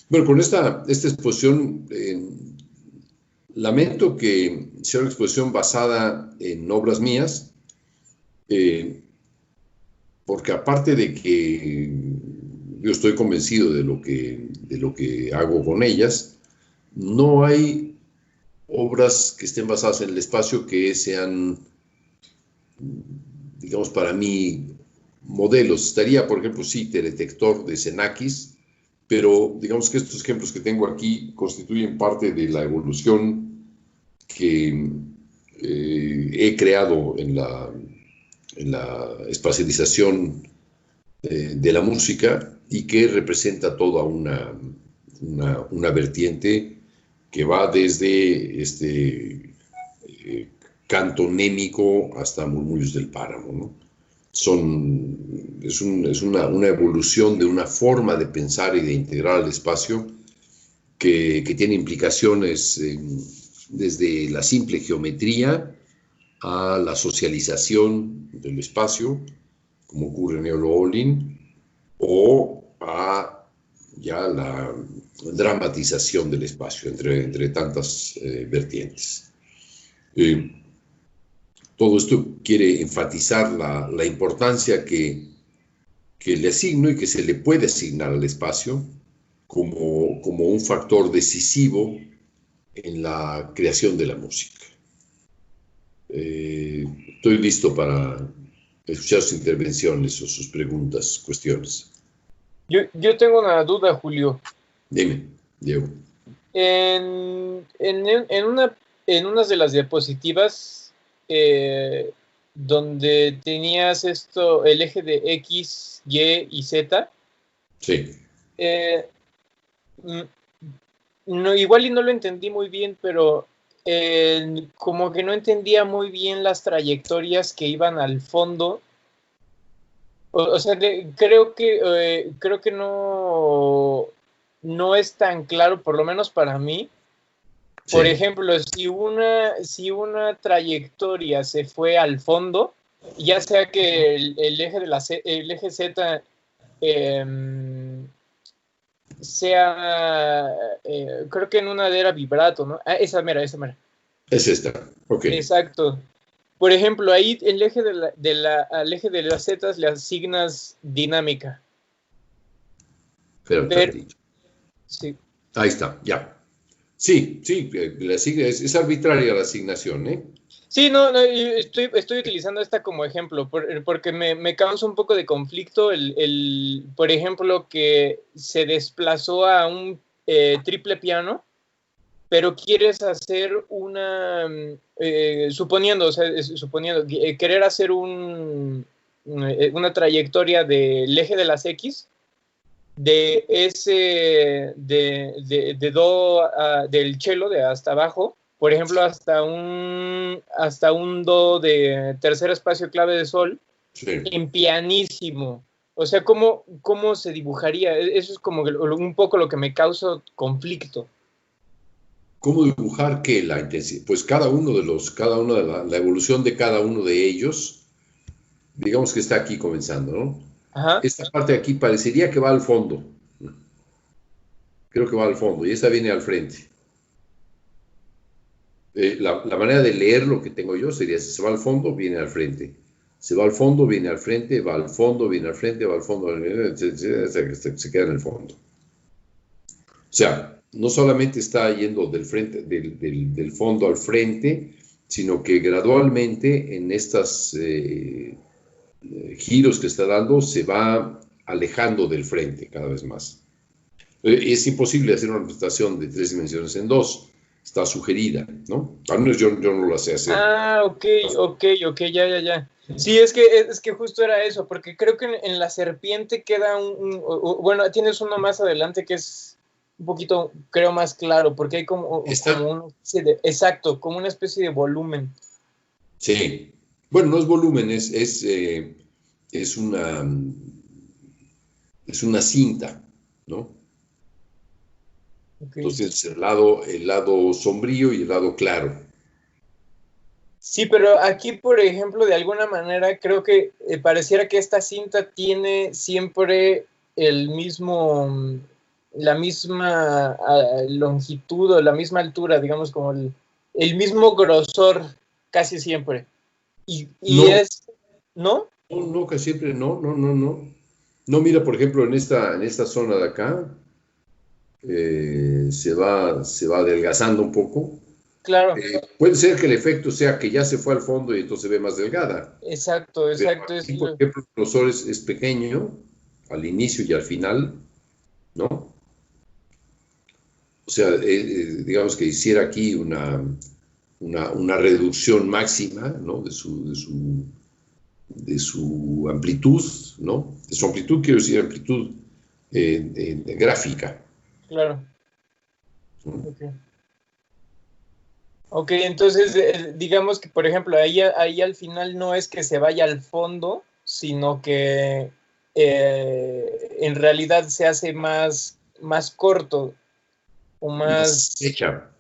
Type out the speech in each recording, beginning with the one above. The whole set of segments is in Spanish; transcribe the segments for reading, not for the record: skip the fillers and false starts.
Bueno, con esta exposición, lamento que sea una exposición basada en obras mías, porque aparte de que yo estoy convencido de lo que hago con ellas, no hay obras que estén basadas en el espacio que sean, digamos, para mí, modelos. Estaría, por ejemplo, sí, Teledetector de Xenakis, pero digamos que estos ejemplos que tengo aquí constituyen parte de la evolución que he creado en la espacialización de la música y que representa toda una vertiente que va desde canto némico hasta murmullos del páramo, ¿no? Es una evolución de una forma de pensar y de integrar el espacio que tiene implicaciones desde la simple geometría a la socialización del espacio, como ocurre en Eolo Olin, o a ya la dramatización del espacio entre tantas vertientes. Todo esto quiere enfatizar la importancia que le asigno y que se le puede asignar al espacio como un factor decisivo en la creación de la música. Estoy listo para escuchar sus intervenciones o sus preguntas, cuestiones. Yo tengo una duda, Julio. Dime, Diego. En unas de las diapositivas donde tenías el eje de X, Y y Z. Sí. No, igual y no lo entendí muy bien, pero como que no entendía muy bien las trayectorias que iban al fondo. O sea, creo que no es tan claro, por lo menos para mí. Por ejemplo, si una trayectoria se fue al fondo, ya sea que el eje Z sea, creo que en una era vibrato, ¿no? Esa mera. Es esta, ok. Exacto. Por ejemplo, ahí el eje al eje de las zetas le asignas dinámica. Pero, sí. Ahí está, ya. Sí, es arbitraria la asignación, ¿eh? Sí, no estoy utilizando esta como ejemplo, porque me causa un poco de conflicto por ejemplo, que se desplazó a un triple piano, pero quieres hacer suponiendo, querer hacer una trayectoria del eje de las X, de do, del cello, de hasta abajo, por ejemplo, hasta un do de tercer espacio clave de sol, en pianísimo. O sea, ¿cómo se dibujaría? Eso es como un poco lo que me causa conflicto. ¿Cómo dibujar qué? La intensidad. Pues la evolución de cada uno de ellos, digamos que está aquí comenzando, ¿no? Ajá. Esta parte de aquí parecería que va al fondo. Creo que va al fondo y esta viene al frente. La manera de leer lo que tengo yo sería: si se va al fondo, viene al frente. Se va al fondo, viene al frente, va al fondo, viene al frente, va al fondo, se queda en el fondo. O sea, no solamente está yendo del fondo al frente, sino que gradualmente en estos giros que está dando se va alejando del frente cada vez más. Es imposible hacer una representación de 3 dimensiones en 2. Está sugerida, ¿no? Al menos yo no lo sé hacer. Ok, ya. Sí, es que justo era eso, porque creo que en la serpiente queda bueno, tienes uno más adelante que es un poquito, creo, más claro, porque hay como una especie de, exacto, como una especie de volumen. Sí. Bueno, no es volumen, es una cinta, ¿no? Okay. Entonces, el lado sombrío y el lado claro. Sí, pero aquí, por ejemplo, de alguna manera, creo que pareciera que esta cinta tiene siempre el mismo la misma longitud o la misma altura, digamos, como el mismo grosor casi siempre. Y No, ¿no? no, casi siempre no, no, no, no. No, mira, por ejemplo, en esta zona de acá se va adelgazando un poco. Claro. Puede ser que el efecto sea que ya se fue al fondo y entonces se ve más delgada. Exacto, Pero exacto. aquí, por ejemplo, el grosor es pequeño al inicio y al final, ¿no? O sea, digamos que hiciera aquí una reducción máxima, ¿no? De su amplitud, ¿no? De su amplitud, quiero decir amplitud gráfica. Claro. ¿No? Okay. Ok, entonces digamos que, por ejemplo, ahí al final no es que se vaya al fondo, sino que en realidad se hace más corto o Más más... hecha.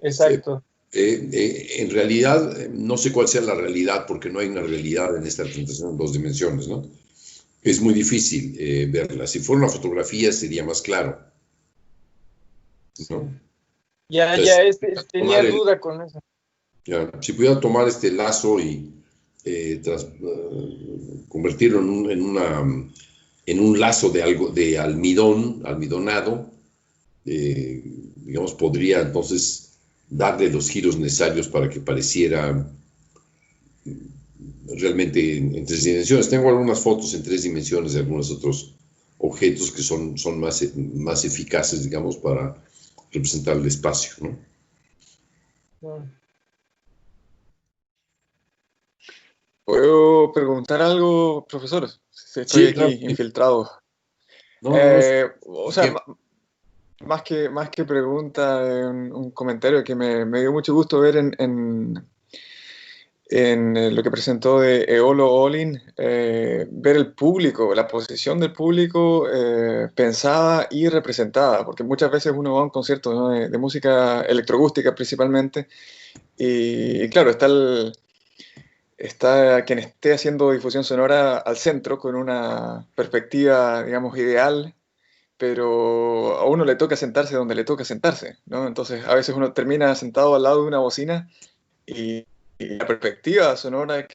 Exacto. En realidad, no sé cuál sea la realidad, porque no hay una realidad en esta representación en dos dimensiones, ¿no? Es muy difícil verla. Si fuera una fotografía sería más claro, Sí. ¿no? Ya Entonces, tenía duda con eso. ya, si pudiera tomar este lazo y convertirlo en un lazo de algo de almidonado, digamos, podría entonces darle los giros necesarios para que pareciera realmente en tres dimensiones. Tengo algunas fotos en tres dimensiones de algunos otros objetos que son más eficaces, digamos, para representar el espacio, ¿no? No. ¿Puedo preguntar algo, profesor? Si estoy Sí, aquí claro. infiltrado. No, no, no. O sea, más que pregunta, un comentario que me dio mucho gusto ver en lo que presentó de Eolo Olin, ver el público, la posición del público pensada y representada, porque muchas veces uno va a un concierto, ¿no? de música electroacústica principalmente, y claro, está quien esté haciendo difusión sonora al centro con una perspectiva, digamos, ideal, pero a uno le toca sentarse donde le toca sentarse, ¿no? Entonces a veces uno termina sentado al lado de una bocina y la perspectiva sonora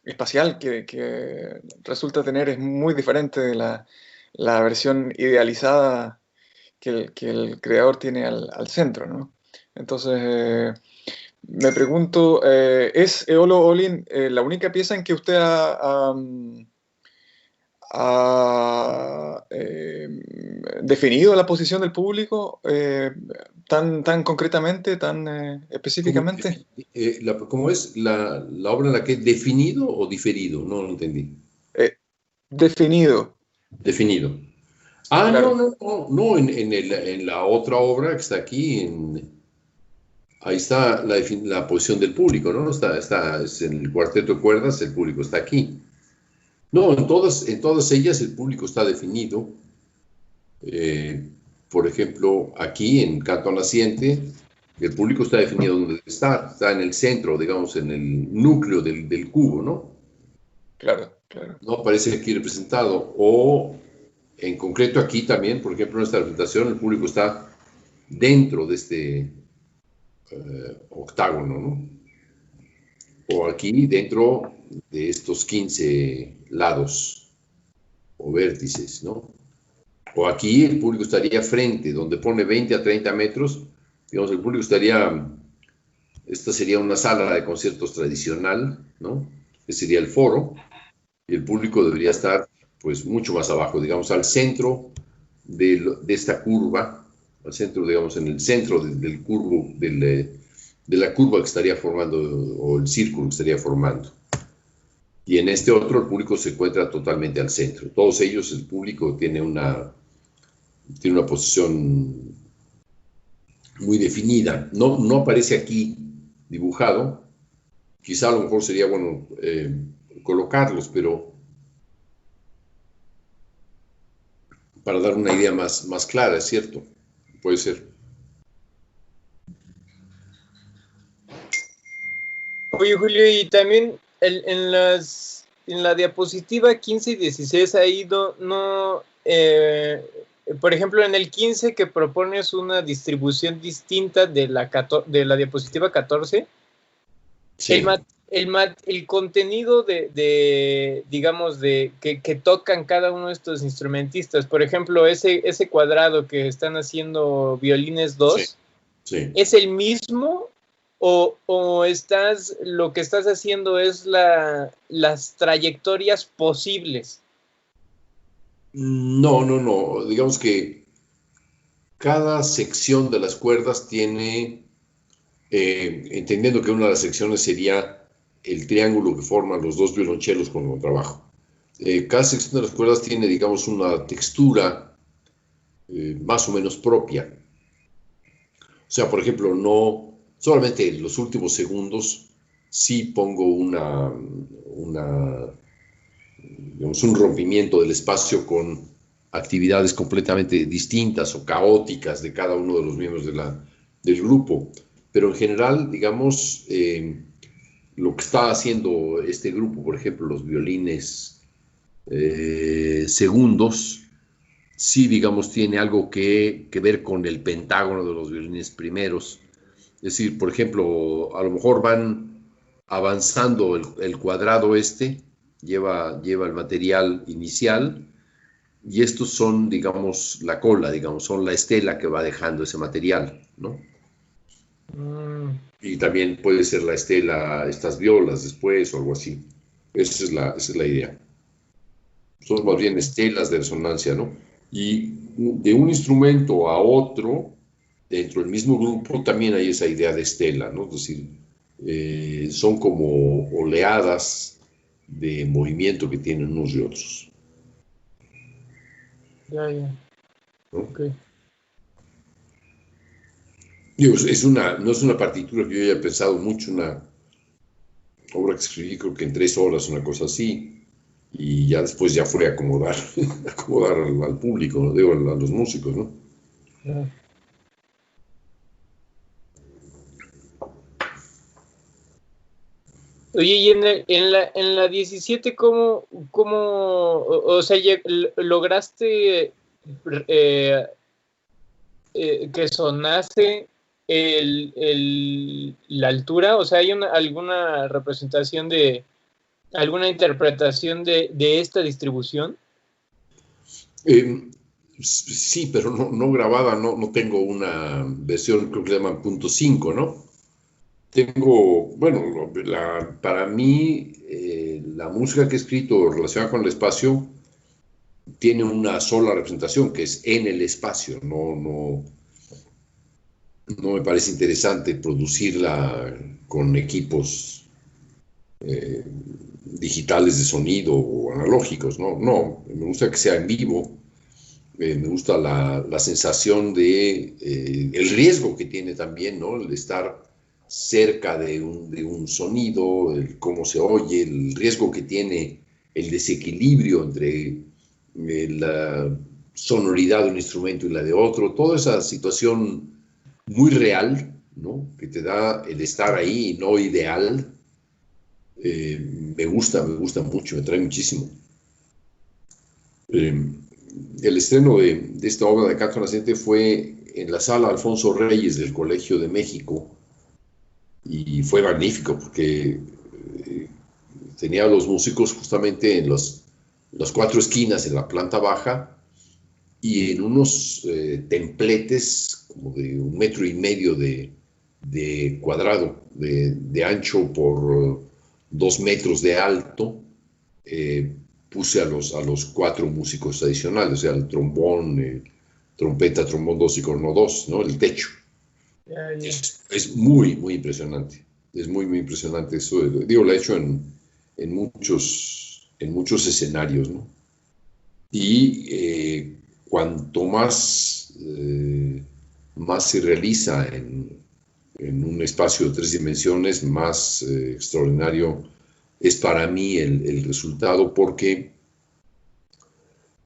espacial que resulta tener es muy diferente de la versión idealizada que el creador tiene al centro, ¿no? Entonces, me pregunto, ¿es Eolo Olin la única pieza en que usted ha definido la posición del público tan concretamente, tan específicamente? ¿Cómo es la obra en la que definido o diferido? No lo entendí. Eh, Definido, Definido. Ah, no, claro. no, no, no, en la otra obra que está aquí, ahí está la posición del público, ¿no? Es en el cuarteto de cuerdas, el público está aquí. No, en todas ellas el público está definido. Eh, por ejemplo, aquí en Canto Naciente, el público está definido donde está en el centro, digamos, en el núcleo del cubo, ¿no? Claro, claro. No aparece aquí representado. O en concreto aquí también, por ejemplo, en esta representación, el público está dentro de este octágono, ¿no? O aquí dentro de estos 15 lados o vértices, ¿no? O aquí el público estaría frente, donde pone 20 a 30 metros, digamos, el público estaría, esta sería una sala de conciertos tradicional, ¿no? Que sería el foro, y el público debería Claro. estar, pues, mucho más abajo, digamos, al centro de esta curva, al centro, digamos, en el centro del curvo, de la curva que estaría formando, o el círculo que estaría formando. Y en este otro, el público se encuentra totalmente al centro. Todos ellos, el público tiene una posición muy definida. No aparece aquí dibujado. Quizá a lo mejor sería bueno colocarlos, pero para dar una idea más clara, es cierto. Puede ser. Oye, Julio, y también en la diapositiva 15 y 16 ahí no por ejemplo, en el 15 que propones una distribución distinta de la diapositiva 14, sí. El contenido digamos, que tocan cada uno de estos instrumentistas, por ejemplo, ese cuadrado que están haciendo Violines 2, sí. Sí. ¿Es el mismo o lo que estás haciendo es las trayectorias posibles? No. Digamos que cada sección de las cuerdas tiene, entendiendo que una de las secciones sería el triángulo que forman los dos violonchelos con el trabajo. Cada sección de las cuerdas tiene, digamos, una textura más o menos propia. O sea, por ejemplo, no solamente en los últimos segundos sí pongo digamos, un rompimiento del espacio con actividades completamente distintas o caóticas de cada uno de los miembros del grupo. Pero en general, digamos, lo que está haciendo este grupo, por ejemplo, los violines segundos, sí, digamos, tiene algo que ver con el pentágono de los violines primeros. Es decir, por ejemplo, a lo mejor van avanzando el cuadrado lleva el material inicial, y estos son, digamos, la cola, digamos, son la estela que va dejando ese material, ¿no? Y también puede ser la estela, estas violas después o algo así. Esa es la idea. Son más bien estelas de resonancia, ¿no? Y de un instrumento a otro, dentro del mismo grupo, también hay esa idea de estela, ¿no? Es decir, son como oleadas de movimiento que tienen unos y otros. Ya. ¿No? Okay. Digo, no es una partitura que yo haya pensado mucho, una obra que escribí creo que en 3 horas, una cosa así, y ya después ya fue acomodar al público, ¿no? Digo, a los músicos, ¿no? Ya. Oye, y en la 17, ¿cómo o sea, lograste que sonase la altura? O sea, ¿hay alguna representación alguna interpretación de esta distribución? Sí, pero no grabada, no tengo una versión, creo que le llaman .5, ¿no? Tengo, bueno, para mí, la música que he escrito relacionada con el espacio tiene una sola representación, que es en el espacio. No me parece interesante producirla con equipos digitales de sonido o analógicos, no, me gusta que sea en vivo. Me gusta la sensación de el riesgo que tiene también, ¿no? El estar cerca de un sonido, cómo se oye, el riesgo que tiene el desequilibrio entre la sonoridad de un instrumento y la de otro, toda esa situación muy real, ¿no? Que te da el estar ahí, no ideal, me gusta mucho, me trae muchísimo. El estreno de esta obra de Canto Naciente fue en la sala Alfonso Reyes del Colegio de México, y fue magnífico porque tenía a los músicos justamente en las 4 esquinas, en la planta baja, y en unos templetes como de 1,5 metros de cuadrado, de ancho por 2 metros de alto. Puse a los 4 músicos adicionales, o sea, el trombón, trompeta, trombón 2 y corno 2, ¿no? El techo. Ya. Es muy, muy impresionante. Es muy, muy impresionante eso. Digo, lo he hecho en muchos escenarios, ¿no? Y cuanto más se realiza en un espacio de 3 dimensiones, más extraordinario es para mí el resultado, porque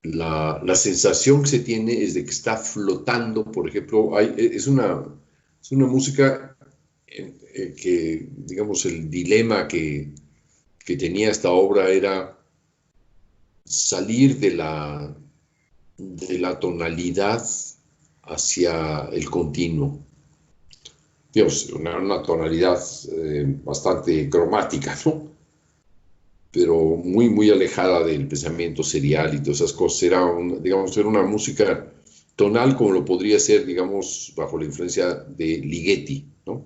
la sensación que se tiene es de que está flotando. Por ejemplo, es una música que, digamos, el dilema que tenía esta obra era salir de la de la tonalidad hacia el continuo. Digamos, una tonalidad bastante cromática, ¿no? Pero muy, muy alejada del pensamiento serial y todas esas cosas. Era, digamos, era una música tonal como lo podría ser, digamos, bajo la influencia de Ligeti, ¿no?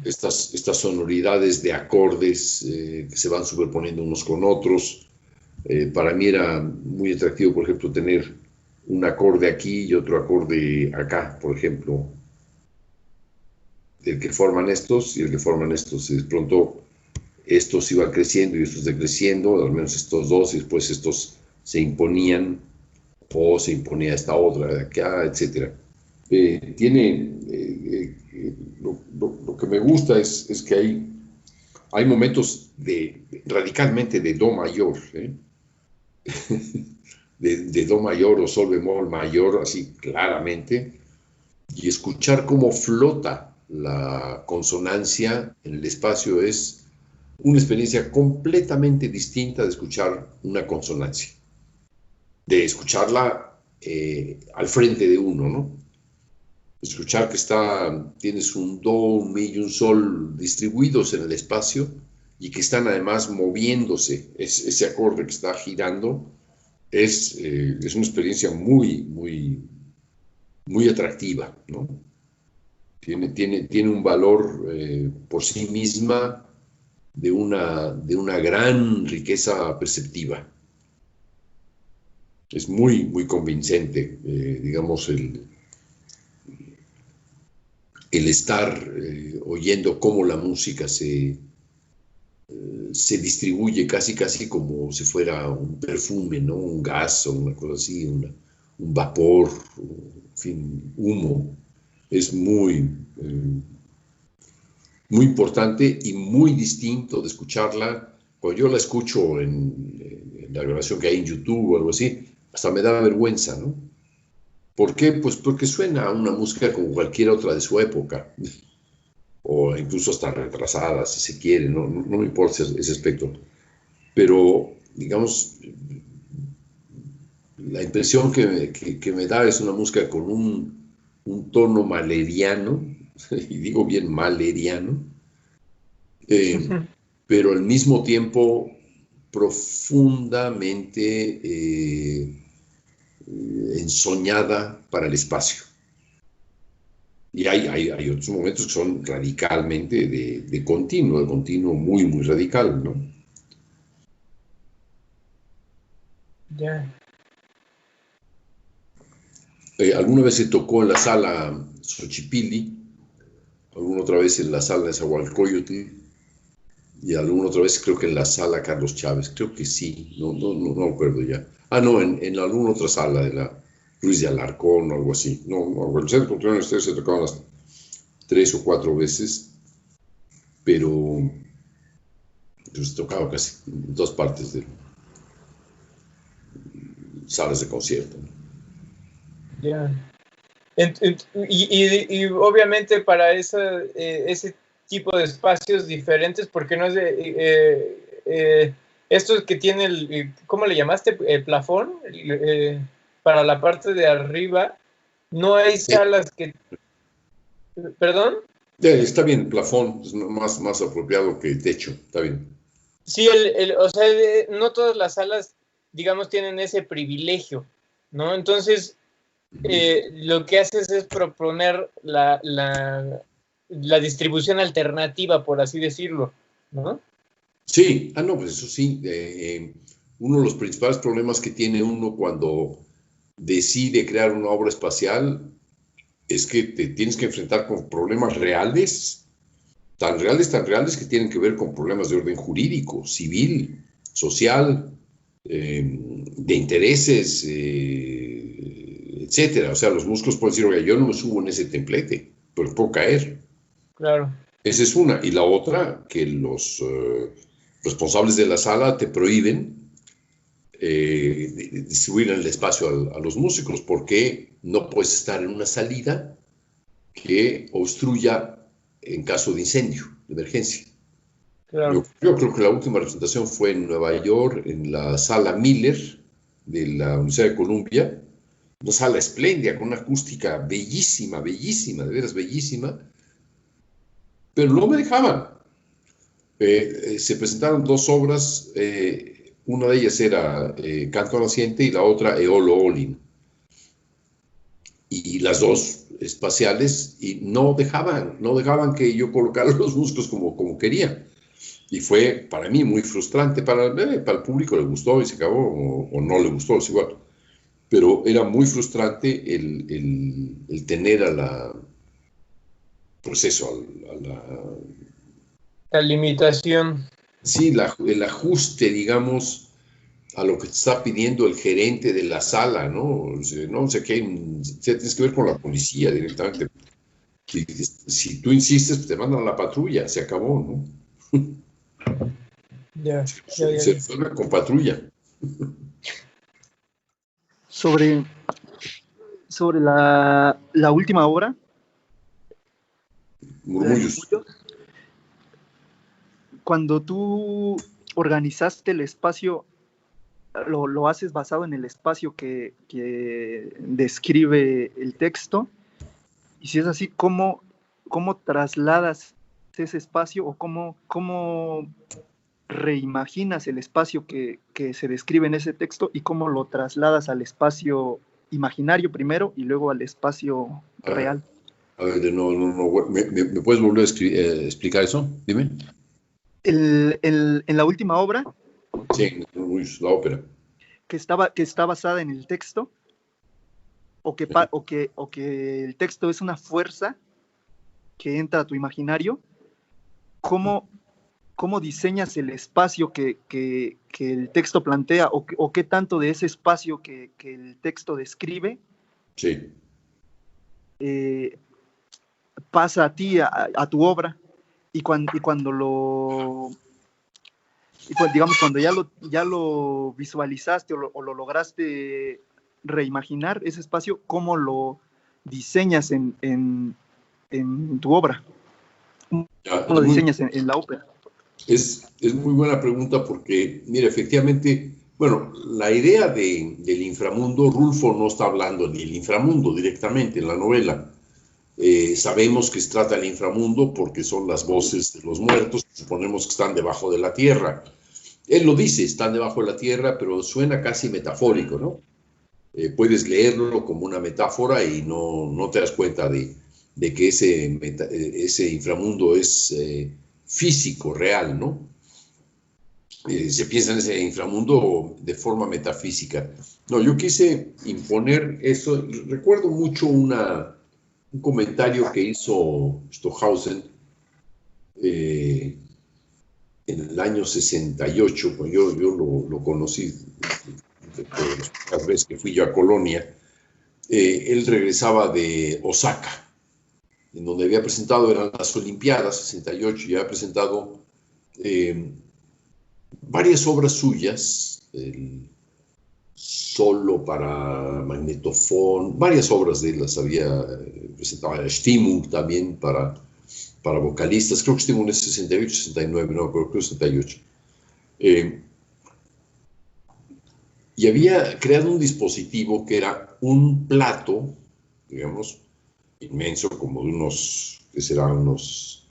Estas sonoridades de acordes que se van superponiendo unos con otros. Para mí era muy atractivo, por ejemplo, tener un acorde aquí y otro acorde acá, por ejemplo, el que forman estos y el que forman estos. Y de pronto estos iban creciendo y estos decreciendo, al menos estos dos, y después estos se imponían o se imponía esta otra de acá, etc. Lo que me gusta es que hay momentos radicalmente de do mayor, de do mayor o sol bemol mayor, así claramente, y escuchar cómo flota la consonancia en el espacio es una experiencia completamente distinta de escuchar una consonancia, de escucharla al frente de uno, ¿no? Escuchar que tienes un do, un mi y un sol distribuidos en el espacio y que están además moviéndose, ese acorde que está girando, es una experiencia muy, muy, muy atractiva, ¿no? Tiene un valor por sí misma de una gran riqueza perceptiva. Es muy, muy convincente, digamos, el estar oyendo cómo la música se distribuye casi como si fuera un perfume, ¿no? Un gas o una cosa así, un vapor, en fin, humo. Es muy importante y muy distinto de escucharla. Cuando yo la escucho en la grabación que hay en YouTube o algo así, hasta me da vergüenza, ¿no? ¿Por qué? Pues porque suena a una música como cualquier otra de su época, o incluso hasta retrasada, si se quiere, no me importa ese aspecto. Pero, digamos, la impresión que me da es una música con un tono maleriano, y digo bien maleriano, pero al mismo tiempo profundamente ensoñada para el espacio. Y hay otros momentos que son radicalmente de continuo muy, muy radical, ¿no? Ya. Alguna vez se tocó en la sala Xochipilli, alguna otra vez en la sala de Zahualcóyotl, y alguna otra vez creo que en la sala Carlos Chávez, creo que sí, no me acuerdo ya. No, en alguna otra sala de la Ruiz de Alarcón o algo así. No, el Centro Cultural Universitario se tocaban las 3 o 4 veces, pero pues, tocaba casi en todas partes de salas de concierto, ¿no? Ya. Y obviamente para ese tipo de espacios diferentes, porque no es de estos que tiene ¿cómo le llamaste? El plafón, para la parte de arriba, no hay salas que... ¿Perdón? Está bien, el plafón es más apropiado que el techo, está bien. Sí, o sea, no todas las salas, digamos, tienen ese privilegio, ¿no? Entonces, lo que haces es proponer la distribución alternativa, por así decirlo, ¿no? Sí, no, pues eso sí. Uno de los principales problemas que tiene uno cuando decide crear una obra espacial es que te tienes que enfrentar con problemas reales, tan reales que tienen que ver con problemas de orden jurídico, civil, social, de intereses, etcétera. O sea, los músicos pueden decir, oye, yo no me subo en ese templete, pero puedo caer. Claro. Esa es una. Y la otra, que los responsables de la sala te prohíben distribuir el espacio a los músicos, porque no puedes estar en una salida que obstruya en caso de incendio, de emergencia. Claro. Yo creo que la última representación fue en Nueva York, en la sala Miller, de la Universidad de Columbia, una sala espléndida, con una acústica bellísima, bellísima, de veras bellísima, pero no me dejaban. Se presentaron dos obras, una de ellas era Canto Naciente y la otra Eolo Olin. Y las dos espaciales, y no dejaban que yo colocara los músicos como quería. Y fue para mí muy frustrante, para el público le gustó y se acabó, o no le gustó, es igual. Pero era muy frustrante el tener pues eso, la limitación. Sí, el ajuste, digamos, a lo que te está pidiendo el gerente de la sala, ¿no? No sé qué, tienes que ver con la policía directamente. Si tú insistes, pues te mandan a la patrulla, se acabó, ¿no? Ya. Se resuelve con patrulla. Sobre la última obra, Murmullos. Cuando tú organizaste el espacio, lo haces basado en el espacio que describe el texto, y si es así, ¿cómo trasladas ese espacio o cómo reimaginas el espacio que se describe en ese texto y cómo lo trasladas al espacio imaginario primero y luego al espacio real? A ver, no. ¿Me puedes volver a explicar eso? Dime. En la última obra, Sí, la ópera. que está basada en el texto, o que el texto es una fuerza que entra a tu imaginario, ¿cómo diseñas el espacio que el texto plantea, o qué tanto de ese espacio que el texto describe Sí. pasa a ti, a tu obra, y cuando digamos, cuando ya lo visualizaste o lo lograste reimaginar ese espacio, ¿cómo lo diseñas en tu obra? ¿Cómo lo diseñas en la ópera? Es muy buena pregunta porque, mira, efectivamente, bueno, la idea del inframundo, Rulfo no está hablando del inframundo directamente en la novela. Sabemos que se trata del inframundo porque son las voces de los muertos, suponemos que están debajo de la tierra. Él lo dice, están debajo de la tierra, pero suena casi metafórico, ¿no? Puedes leerlo como una metáfora y no te das cuenta de que ese inframundo es físico, real, ¿no? Se piensa en ese inframundo de forma metafísica. No, yo quise imponer eso. Recuerdo mucho un comentario que hizo Stockhausen en el año 68, cuando yo lo conocí las veces que fui yo a Colonia. Él regresaba de Osaka, en donde había presentado, eran las Olimpiadas 68, y había presentado varias obras suyas, solo para magnetofón, varias obras de él las había presentado, Stimmung también para vocalistas, creo que Stimmung es 68, 69, no, creo que es 68. Y había creado un dispositivo que era un plato, digamos, inmenso, como de unos, que serán unos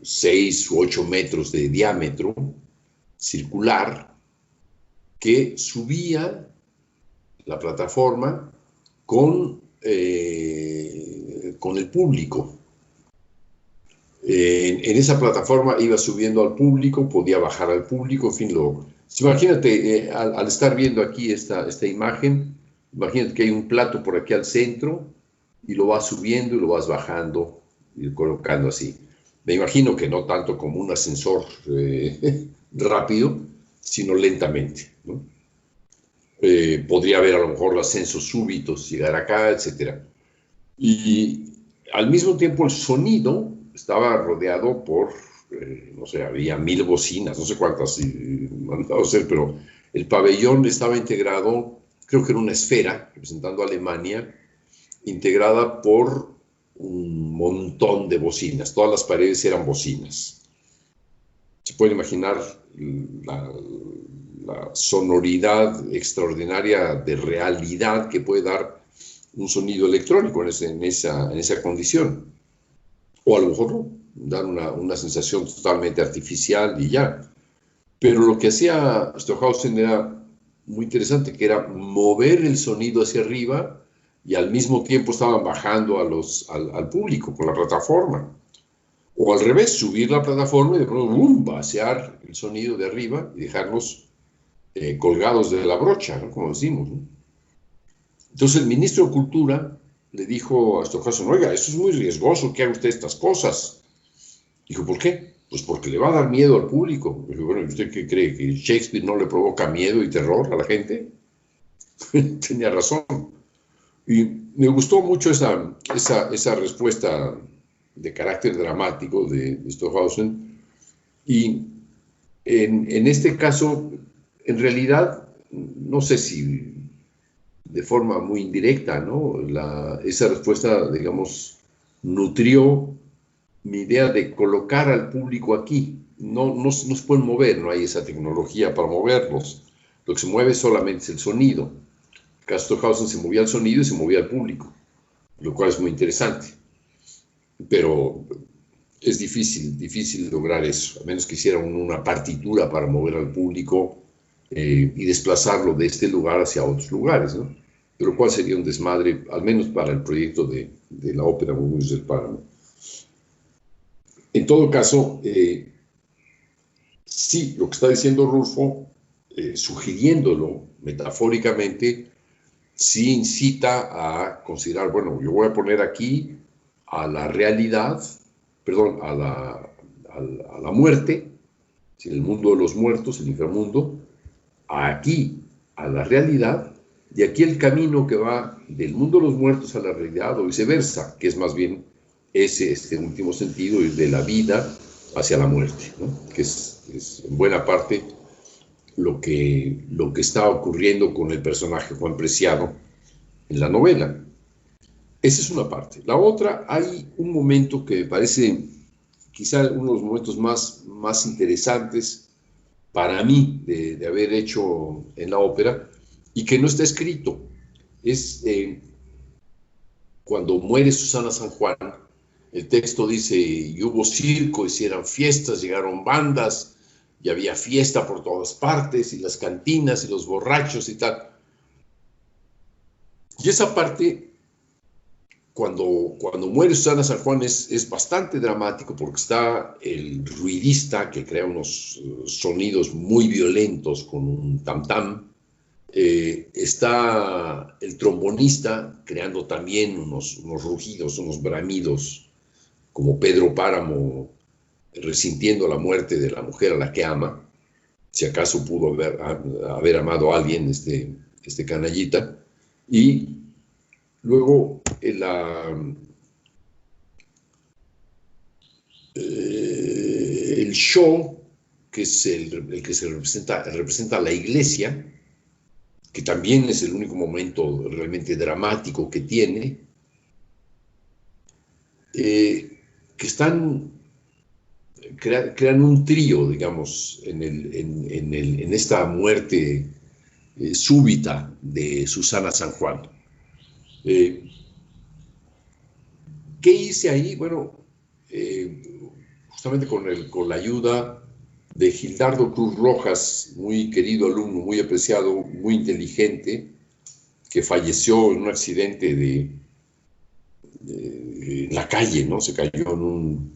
6 u 8 metros de diámetro, circular, que subía la plataforma con el público. En esa plataforma iba subiendo al público, podía bajar al público, en fin, imagínate, al estar viendo aquí esta imagen, imagínate que hay un plato por aquí al centro y lo vas subiendo y lo vas bajando y colocando así. Me imagino que no tanto como un ascensor rápido, sino lentamente, ¿no? Podría haber a lo mejor ascensos súbitos, llegar acá, etc. Y al mismo tiempo el sonido estaba rodeado por, no sé, había 1000 bocinas, no sé cuántas mandado hacer, pero el pabellón estaba integrado, creo que era una esfera, representando a Alemania, integrada por un montón de bocinas, todas las paredes eran bocinas. Se puede imaginar la sonoridad extraordinaria de realidad que puede dar un sonido electrónico en esa condición. O a lo mejor no, dar una sensación totalmente artificial y ya. Pero lo que hacía Stockhausen era muy interesante, que era mover el sonido hacia arriba y al mismo tiempo estaban bajando al público por la plataforma. O al revés, subir la plataforma y de pronto vaciar el sonido de arriba y dejarlos colgados de la brocha, ¿no? Como decimos, ¿no? Entonces el ministro de Cultura le dijo a Stockhausen, oiga, eso es muy riesgoso que haga usted estas cosas. Dijo, ¿por qué? Pues porque le va a dar miedo al público. Dijo, bueno, ¿usted qué cree? ¿Que Shakespeare no le provoca miedo y terror a la gente? Tenía razón. Y me gustó mucho esa respuesta de carácter dramático de Stockhausen. Y en este caso, en realidad, no sé si de forma muy indirecta, ¿no? Esa respuesta, digamos, nutrió mi idea de colocar al público aquí. No se pueden mover, no hay esa tecnología para moverlos. Lo que se mueve solamente es el sonido. En Stockhausen se movía el sonido y se movía el público, lo cual es muy interesante. Pero es difícil lograr eso, a menos que hiciera una partitura para mover al público y desplazarlo de este lugar hacia otros lugares, ¿no? Pero cuál sería un desmadre, al menos para el proyecto de la ópera Murmullos del Páramo. En todo caso, sí, lo que está diciendo Rulfo, sugiriéndolo metafóricamente, sí incita a considerar, bueno, yo voy a poner aquí a la realidad, perdón, a la muerte, el mundo de los muertos, el inframundo, aquí a la realidad, y aquí el camino que va del mundo de los muertos a la realidad o viceversa, que es más bien este último sentido, ir de la vida hacia la muerte, ¿no? Que es en buena parte lo que está ocurriendo con el personaje Juan Preciado en la novela. Esa es una parte. La otra, hay un momento que me parece quizá uno de los momentos más interesantes para mí de haber hecho en la ópera y que no está escrito. Es cuando muere Susana San Juan, el texto dice, y hubo circo, hicieron fiestas, llegaron bandas, y había fiesta por todas partes, y las cantinas, y los borrachos y tal. Y esa parte, cuando muere Susana San Juan, es bastante dramático, porque está el ruidista, que crea unos sonidos muy violentos con un tam-tam, está el trombonista, creando también unos rugidos, unos bramidos, como Pedro Páramo resintiendo la muerte de la mujer a la que ama, si acaso pudo haber amado a alguien, este canallita, y luego el show, que es el que se representa a la iglesia, que también es el único momento realmente dramático que tiene, que crean un trío, digamos, en esta muerte súbita de Susana San Juan. ¿Qué hice ahí? Bueno, justamente con la ayuda de Gildardo Cruz Rojas, muy querido alumno, muy apreciado, muy inteligente, que falleció en un accidente en la calle, ¿no? Se cayó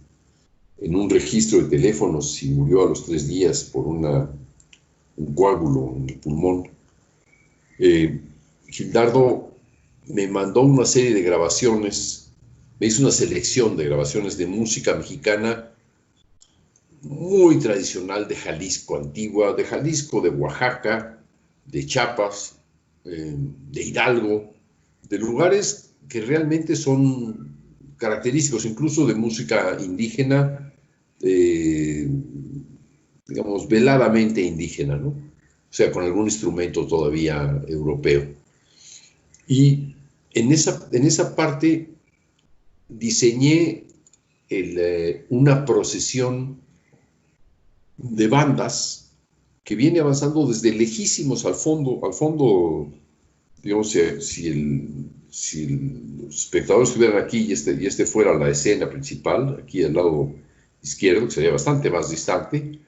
en un registro de teléfonos y murió a los 3 días por un coágulo en el pulmón. Gildardo me mandó una serie de grabaciones, me hizo una selección de grabaciones de música mexicana muy tradicional de Jalisco, antigua, de Jalisco, de Oaxaca, de Chiapas, de Hidalgo, de lugares que realmente son característicos, incluso de música indígena, digamos, veladamente indígena, ¿no? O sea, con algún instrumento todavía europeo. Y en esa parte diseñé una procesión de bandas que viene avanzando desde lejísimos al fondo, digamos, si los espectadores estuvieran aquí y este fuera la escena principal, aquí al lado izquierdo, que sería bastante más distante,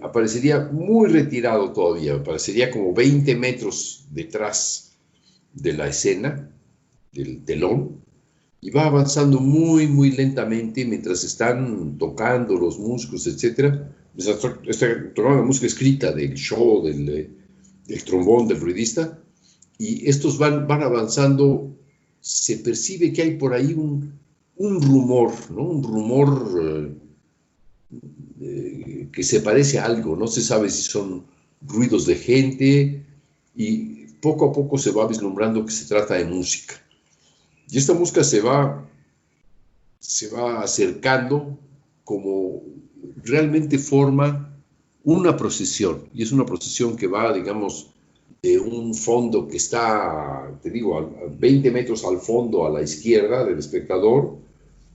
aparecería muy retirado todavía, aparecería como 20 metros detrás de la escena, del telón, y va avanzando muy, muy lentamente mientras están tocando los músicos, etc. Está tocando la música escrita del show, del trombón, del ruidista, y estos van avanzando. Se percibe que hay por ahí un rumor, ¿no? Un rumor que se parece a algo, no se sabe si son ruidos de gente, y poco a poco se va vislumbrando que se trata de música. Y esta música se va acercando como realmente forma una procesión, y es una procesión que va, digamos, de un fondo que está, te digo, a 20 metros al fondo a la izquierda del espectador,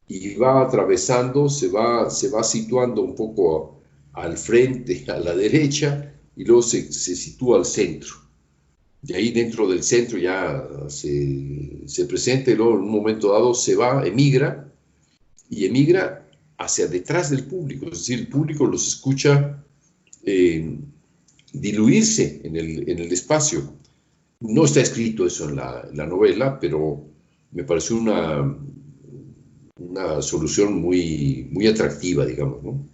y va atravesando, se va situando un poco al frente, a la derecha, y luego se sitúa al centro. De ahí dentro del centro ya se presenta, y luego en un momento dado emigra hacia detrás del público, es decir, el público los escucha diluirse en el espacio. No está escrito eso en la novela, pero me pareció una solución muy, muy atractiva, digamos, ¿no?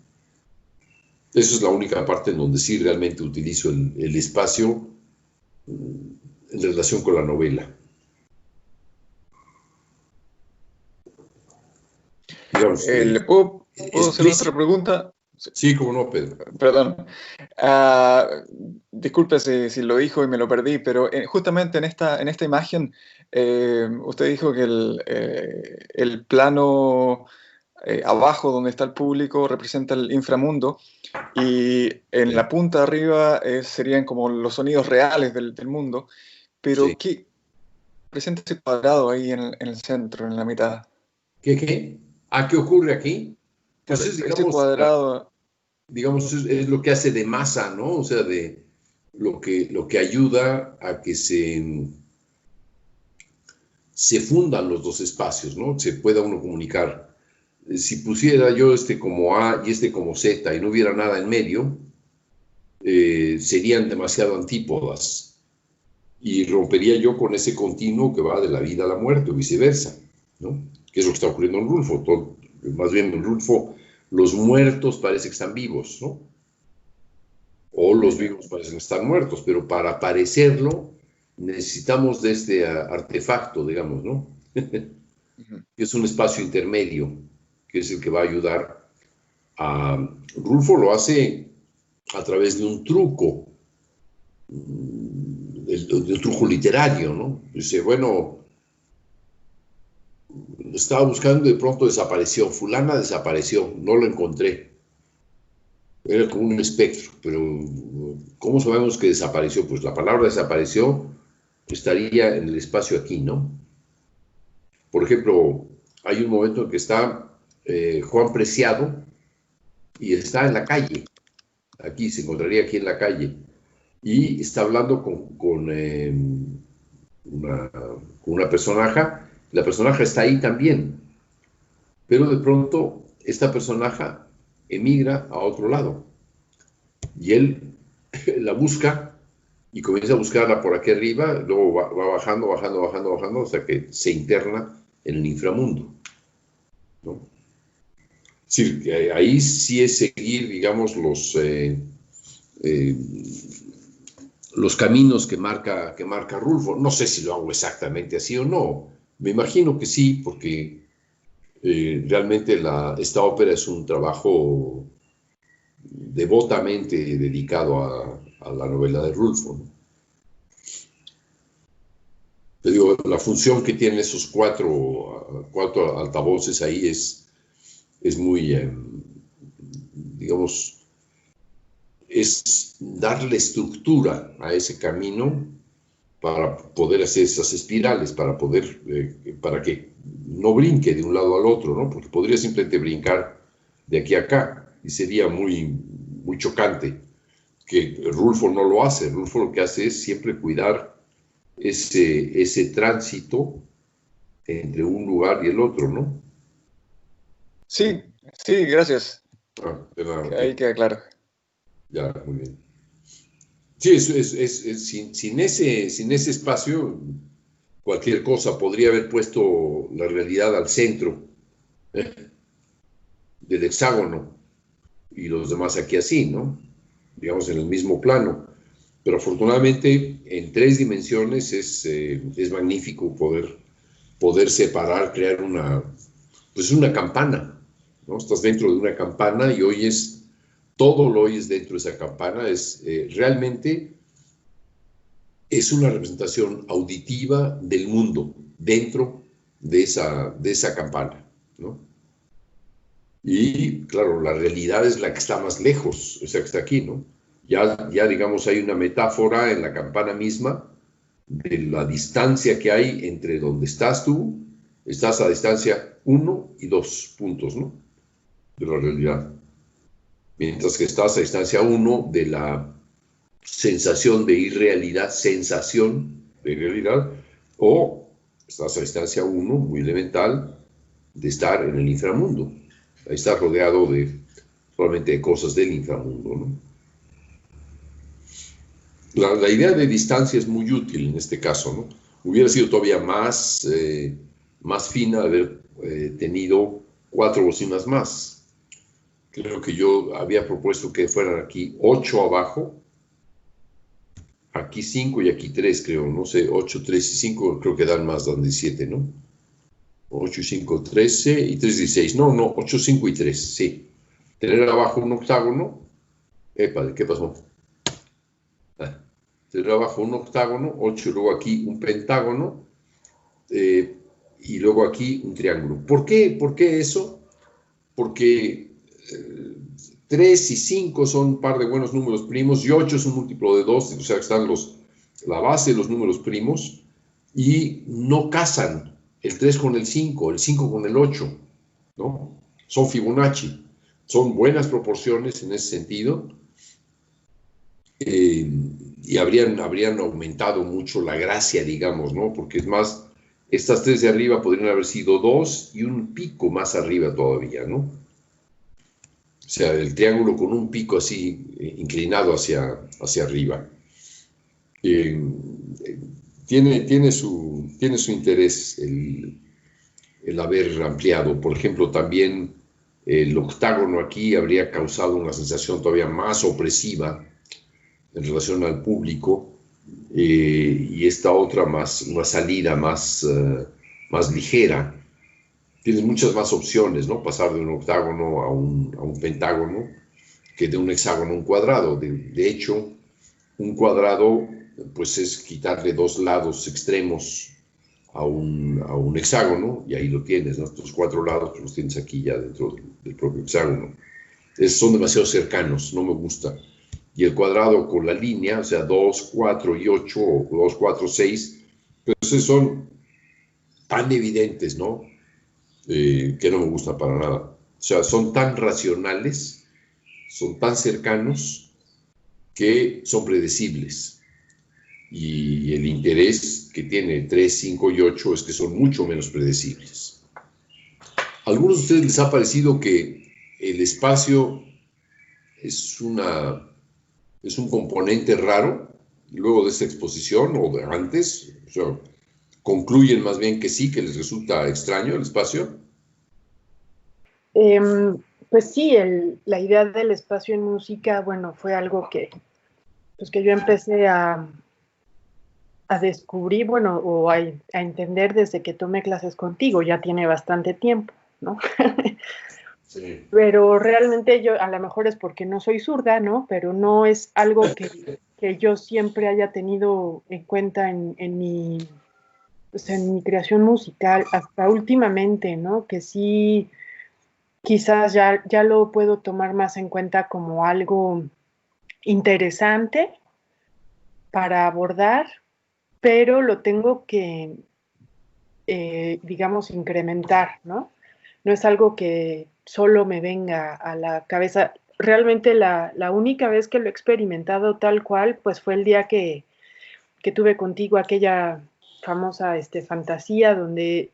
Esa es la única parte en donde sí realmente utilizo el espacio en relación con la novela. Digamos, ¿le puedo hacer otra pregunta? Sí, cómo no, Pedro. Perdón. Disculpe si lo dijo y me lo perdí, pero justamente en esta imagen usted dijo que el plano abajo donde está el público representa el inframundo, y en la punta de arriba serían como los sonidos reales del mundo, pero sí. ¿Qué presenta ese cuadrado ahí en el centro, en la mitad? ¿Qué ocurre aquí? Pues este cuadrado... digamos, es lo que hace de masa, ¿no? O sea, de lo que ayuda a que se fundan los dos espacios, ¿no? Se pueda uno comunicar. Si pusiera yo este como A y este como Z y no hubiera nada en medio, serían demasiado antípodas, y rompería yo con ese continuo que va de la vida a la muerte o viceversa, ¿no? Que es lo que está ocurriendo en Rulfo. Más bien en Rulfo los muertos parecen que están vivos, ¿no? O los vivos parecen estar muertos, pero para parecerlo necesitamos de este artefacto, digamos, ¿no? Que es un espacio intermedio, que es el que va a ayudar a... Rulfo lo hace a través de un truco, de un truco literario, ¿no? Dice, bueno, estaba buscando y de pronto desapareció, fulana desapareció, no lo encontré. Era como un espectro, pero ¿cómo sabemos que desapareció? Pues la palabra desapareció estaría en el espacio aquí, ¿no? Por ejemplo, hay un momento en que está Juan Preciado y está en la calle, aquí, se encontraría aquí en la calle, y está hablando con una personaje. La personaje está ahí también, pero de pronto esta personaje emigra a otro lado, y él la busca y comienza a buscarla por aquí arriba, luego va bajando, hasta que se interna en el inframundo, ¿no? Sí, ahí sí es seguir, digamos, los caminos que marca Rulfo. No sé si lo hago exactamente así o no. Me imagino que sí, porque realmente esta ópera es un trabajo devotamente dedicado a la novela de Rulfo, ¿no? Te digo, la función que tienen esos cuatro altavoces ahí es muy, digamos, es darle estructura a ese camino para poder hacer esas espirales, para que no brinque de un lado al otro, ¿no? Porque podría simplemente brincar de aquí a acá y sería muy, muy chocante. que Rulfo no lo hace. Rulfo lo que hace es siempre cuidar ese tránsito entre un lugar y el otro, ¿no? Sí, sí, gracias. Okay. Ahí queda claro. Ya, muy bien. Sí, sin ese espacio, cualquier cosa podría haber puesto la realidad al centro del hexágono y los demás aquí así, ¿no? Digamos en el mismo plano. Pero afortunadamente en 3 dimensiones es magnífico poder separar, crear una campana, ¿no? Estás dentro de una campana y oyes, todo lo oyes dentro de esa campana. Realmente es una representación auditiva del mundo dentro de esa campana, ¿no? Y claro, la realidad es la que está más lejos, o sea, que está aquí, ¿no? Ya digamos, hay una metáfora en la campana misma de la distancia que hay entre donde estás tú, estás a distancia 1 y 2 puntos, ¿no? De la realidad. Mientras que estás a distancia 1 de la sensación de irrealidad, sensación de irrealidad, o estás a distancia 1, muy elemental, de estar en el inframundo. Ahí estás rodeado solamente de cosas del inframundo, ¿no? La idea de distancia es muy útil en este caso, ¿no? Hubiera sido todavía más fina haber tenido 4 bocinas más. Creo que yo había propuesto que fueran aquí 8 abajo, aquí 5 y aquí 3, creo. No sé, 8, 3 y 5 creo que dan 17, ¿no? 8 y 5, 13 y 3, 16. No, 8, 5 y 3, sí. Tener abajo un octágono. Epa, ¿qué pasó? Tener abajo un octágono, 8, luego aquí un pentágono, y luego aquí un triángulo. ¿Por qué eso? Porque 3 y 5 son un par de buenos números primos, y 8 es un múltiplo de 2, o sea que están la base de los números primos, y no casan el 3 con el 5 con el 8, ¿no? Son Fibonacci, son buenas proporciones en ese sentido, y habrían aumentado mucho la gracia, digamos, ¿no? Porque es más, estas 3 de arriba podrían haber sido 2 y un pico más arriba todavía, ¿no? O sea, el triángulo con un pico así inclinado hacia arriba. Tiene su interés el haber ampliado. Por ejemplo, también el octágono aquí habría causado una sensación todavía más opresiva en relación al público, y esta otra una salida más ligera. Tienes muchas más opciones, ¿no? Pasar de un octágono a un pentágono que de un hexágono a un cuadrado. De hecho, un cuadrado pues es quitarle 2 lados extremos a un hexágono, y ahí lo tienes, ¿no? Estos 4 lados pues, los tienes aquí ya dentro del propio hexágono. Son demasiado cercanos, no me gusta. Y el cuadrado con la línea, o sea, 2, 4 y 8, o 2, 4, 6, pues son tan evidentes, ¿no? Que no me gustan para nada. O sea, son tan racionales, son tan cercanos, que son predecibles. Y el interés que tiene 3, 5 y 8 es que son mucho menos predecibles. ¿A algunos de ustedes les ha parecido que el espacio es un componente raro luego de esta exposición o de antes? O sea, ¿concluyen más bien que sí, que les resulta extraño el espacio? Pues sí, la idea del espacio en música, bueno, fue algo que yo empecé a descubrir, bueno, o a entender desde que tomé clases contigo, ya tiene bastante tiempo, ¿no? Sí. Pero realmente yo, a lo mejor es porque no soy zurda, ¿no? Pero no es algo que yo siempre haya tenido en cuenta en mi creación musical, hasta últimamente, ¿no? Que sí, quizás ya lo puedo tomar más en cuenta como algo interesante para abordar, pero lo tengo que, digamos, incrementar, ¿no? No es algo que solo me venga a la cabeza. realmente la única vez que lo he experimentado tal cual, pues fue el día que tuve contigo aquella famosa fantasía donde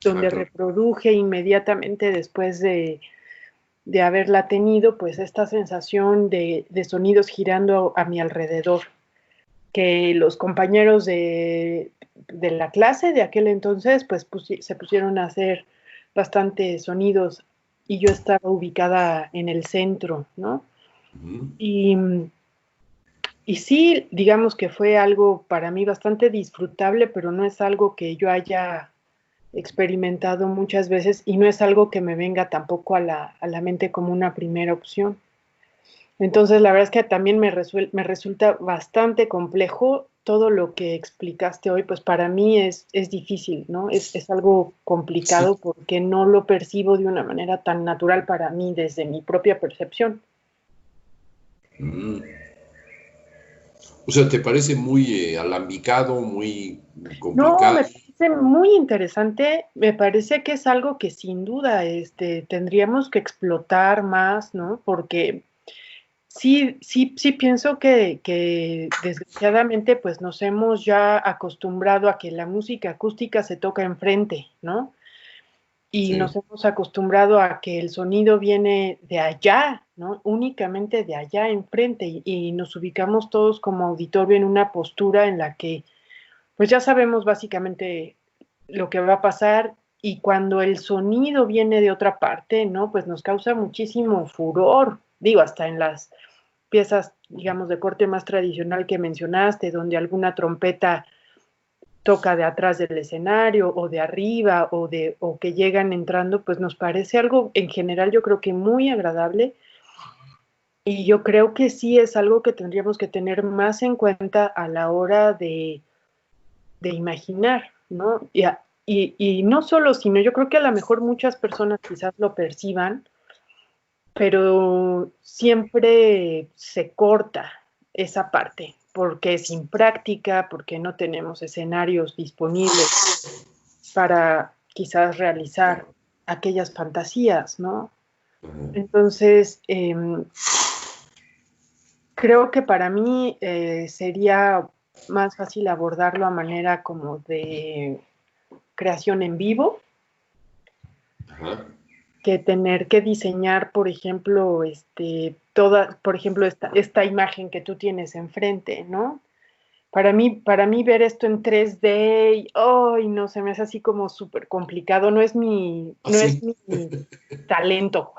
reproduje inmediatamente después de haberla tenido, pues esta sensación de sonidos girando a mi alrededor, que los compañeros de la clase de aquel entonces, pues se pusieron a hacer bastantes sonidos y yo estaba ubicada en el centro, ¿no? Y sí, digamos que fue algo para mí bastante disfrutable, pero no es algo que yo haya experimentado muchas veces y no es algo que me venga tampoco a la mente como una primera opción. Entonces, la verdad es que también me resulta bastante complejo todo lo que explicaste hoy, pues para mí es difícil, ¿no? Es algo complicado porque no lo percibo de una manera tan natural para mí desde mi propia percepción. O sea, ¿te parece muy alambicado, muy complicado? No, me parece muy interesante, me parece que es algo que sin duda tendríamos que explotar más, ¿no? Porque sí pienso que desgraciadamente pues nos hemos ya acostumbrado a que la música acústica se toca enfrente, ¿no? Y nos hemos acostumbrado a que el sonido viene de allá, ¿no? Únicamente de allá enfrente y nos ubicamos todos como auditorio en una postura en la que pues ya sabemos básicamente lo que va a pasar y cuando el sonido viene de otra parte, ¿no? Pues nos causa muchísimo furor, digo, hasta en las piezas, digamos, de corte más tradicional que mencionaste, donde alguna trompeta toca de atrás del escenario o de arriba o que llegan entrando, pues nos parece algo en general yo creo que muy agradable y yo creo que sí es algo que tendríamos que tener más en cuenta a la hora de imaginar, ¿no? Y no solo, sino yo creo que a lo mejor muchas personas quizás lo perciban, pero siempre se corta esa parte, porque es impráctica, porque no tenemos escenarios disponibles para quizás realizar aquellas fantasías, ¿no? Entonces, creo que para mí sería más fácil abordarlo a manera como de creación en vivo, que tener que diseñar, por ejemplo, esta imagen que tú tienes enfrente, ¿no? Para mí ver esto en 3D, no, se me hace así como súper complicado, no es mi talento.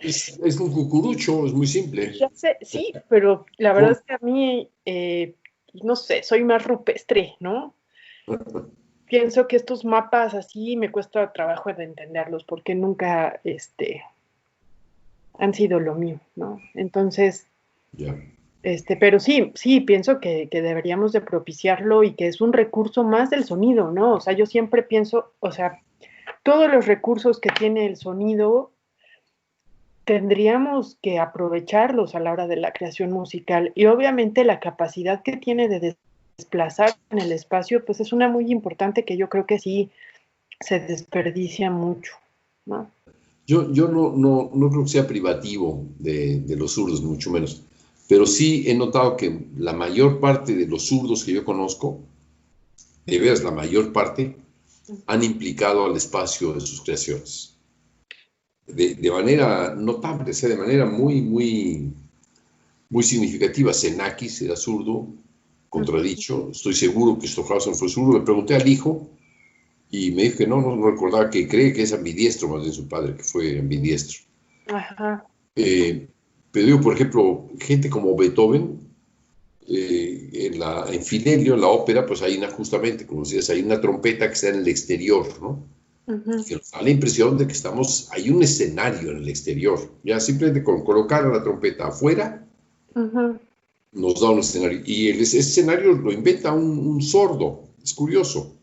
Es un cucurucho, es muy simple. Ya sé, sí, pero la verdad es que a mí, no sé, soy más rupestre, ¿no? Pienso que estos mapas así me cuesta trabajo de entenderlos porque nunca han sido lo mío, ¿no? Entonces, pero sí, pienso que deberíamos de propiciarlo y que es un recurso más del sonido, ¿no? O sea, yo siempre pienso, o sea, todos los recursos que tiene el sonido tendríamos que aprovecharlos a la hora de la creación musical y obviamente la capacidad que tiene de desplazar en el espacio, pues es una muy importante que yo creo que sí se desperdicia mucho, ¿no? Yo no creo que sea privativo de los zurdos, mucho menos, pero sí he notado que la mayor parte de los zurdos que yo conozco, de veras la mayor parte, han implicado al espacio de sus creaciones. De manera notable, o sea, de manera muy significativa. Xenakis era zurdo, contradicho. Estoy seguro que Stockhausen fue zurdo. Le pregunté al hijo y me dijo que no recordaba, que cree que es ambidiestro, más bien su padre, que fue ambidiestro. Ajá. Pero digo, por ejemplo, gente como Beethoven, en Fidelio, en la ópera, pues hay justamente, como decías, hay una trompeta que está en el exterior, ¿no? Que nos da la impresión de que hay un escenario en el exterior. Ya simplemente con colocar la trompeta afuera, nos da un escenario. Y ese escenario lo inventa un sordo. Es curioso.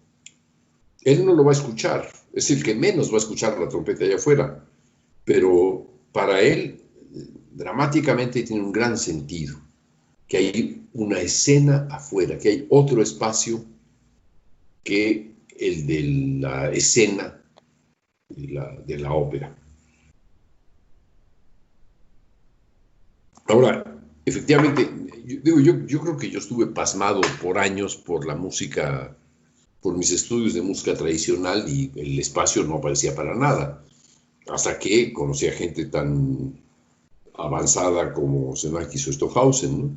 Él no lo va a escuchar. Es el que menos va a escuchar la trompeta allá afuera. Pero para él, dramáticamente, tiene un gran sentido. Que hay una escena afuera, que hay otro espacio que el de la escena de la ópera. Ahora, efectivamente, yo creo que yo estuve pasmado por años por la música, por mis estudios de música tradicional, y el espacio no aparecía para nada, hasta que conocí a gente tan avanzada como Xenakis o Stockhausen, ¿no?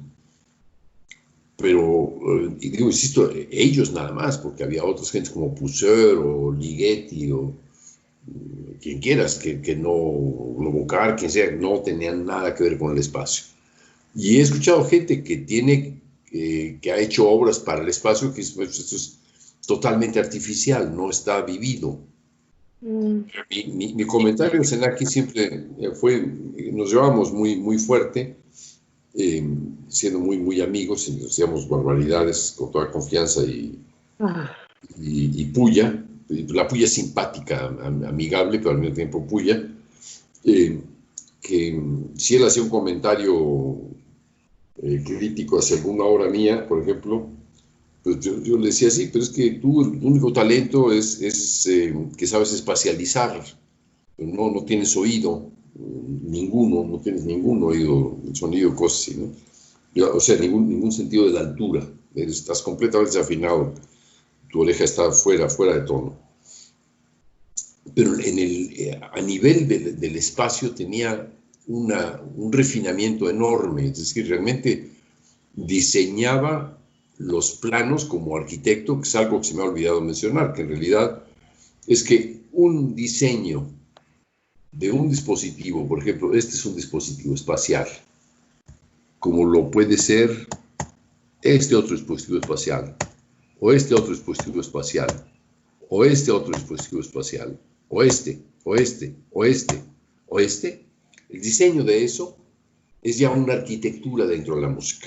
Pero, insisto, ellos nada más, porque había otras gentes como Pousseur o Ligeti o quien quieras, que no, Globocar, quien sea, no tenían nada que ver con el espacio. Y he escuchado gente que que ha hecho obras para el espacio, que esto es totalmente artificial, no está vivido. Mi comentario en Xenakis siempre fue, nos llevamos muy fuerte, siendo muy amigos, y nos decíamos barbaridades con toda confianza y puya. La puya es simpática, amigable, pero al mismo tiempo puya. Que si él hacía un comentario crítico hacia alguna obra mía, por ejemplo, pues yo le decía, sí, pero es que tú, el único talento es que sabes espacializar, no tienes oído, no tienes ningún oído, sonido, cosas así, ¿no? O sea, ningún sentido de la altura, estás completamente desafinado, tu oreja está fuera de tono. Pero a nivel del espacio tenía un refinamiento enorme, es decir, realmente diseñaba los planos como arquitecto, que es algo que se me ha olvidado mencionar, que en realidad es que un diseño de un dispositivo, por ejemplo, este es un dispositivo espacial, como lo puede ser este otro dispositivo espacial, o este otro dispositivo espacial, o este otro dispositivo espacial, o este. El diseño de eso es ya una arquitectura dentro de la música.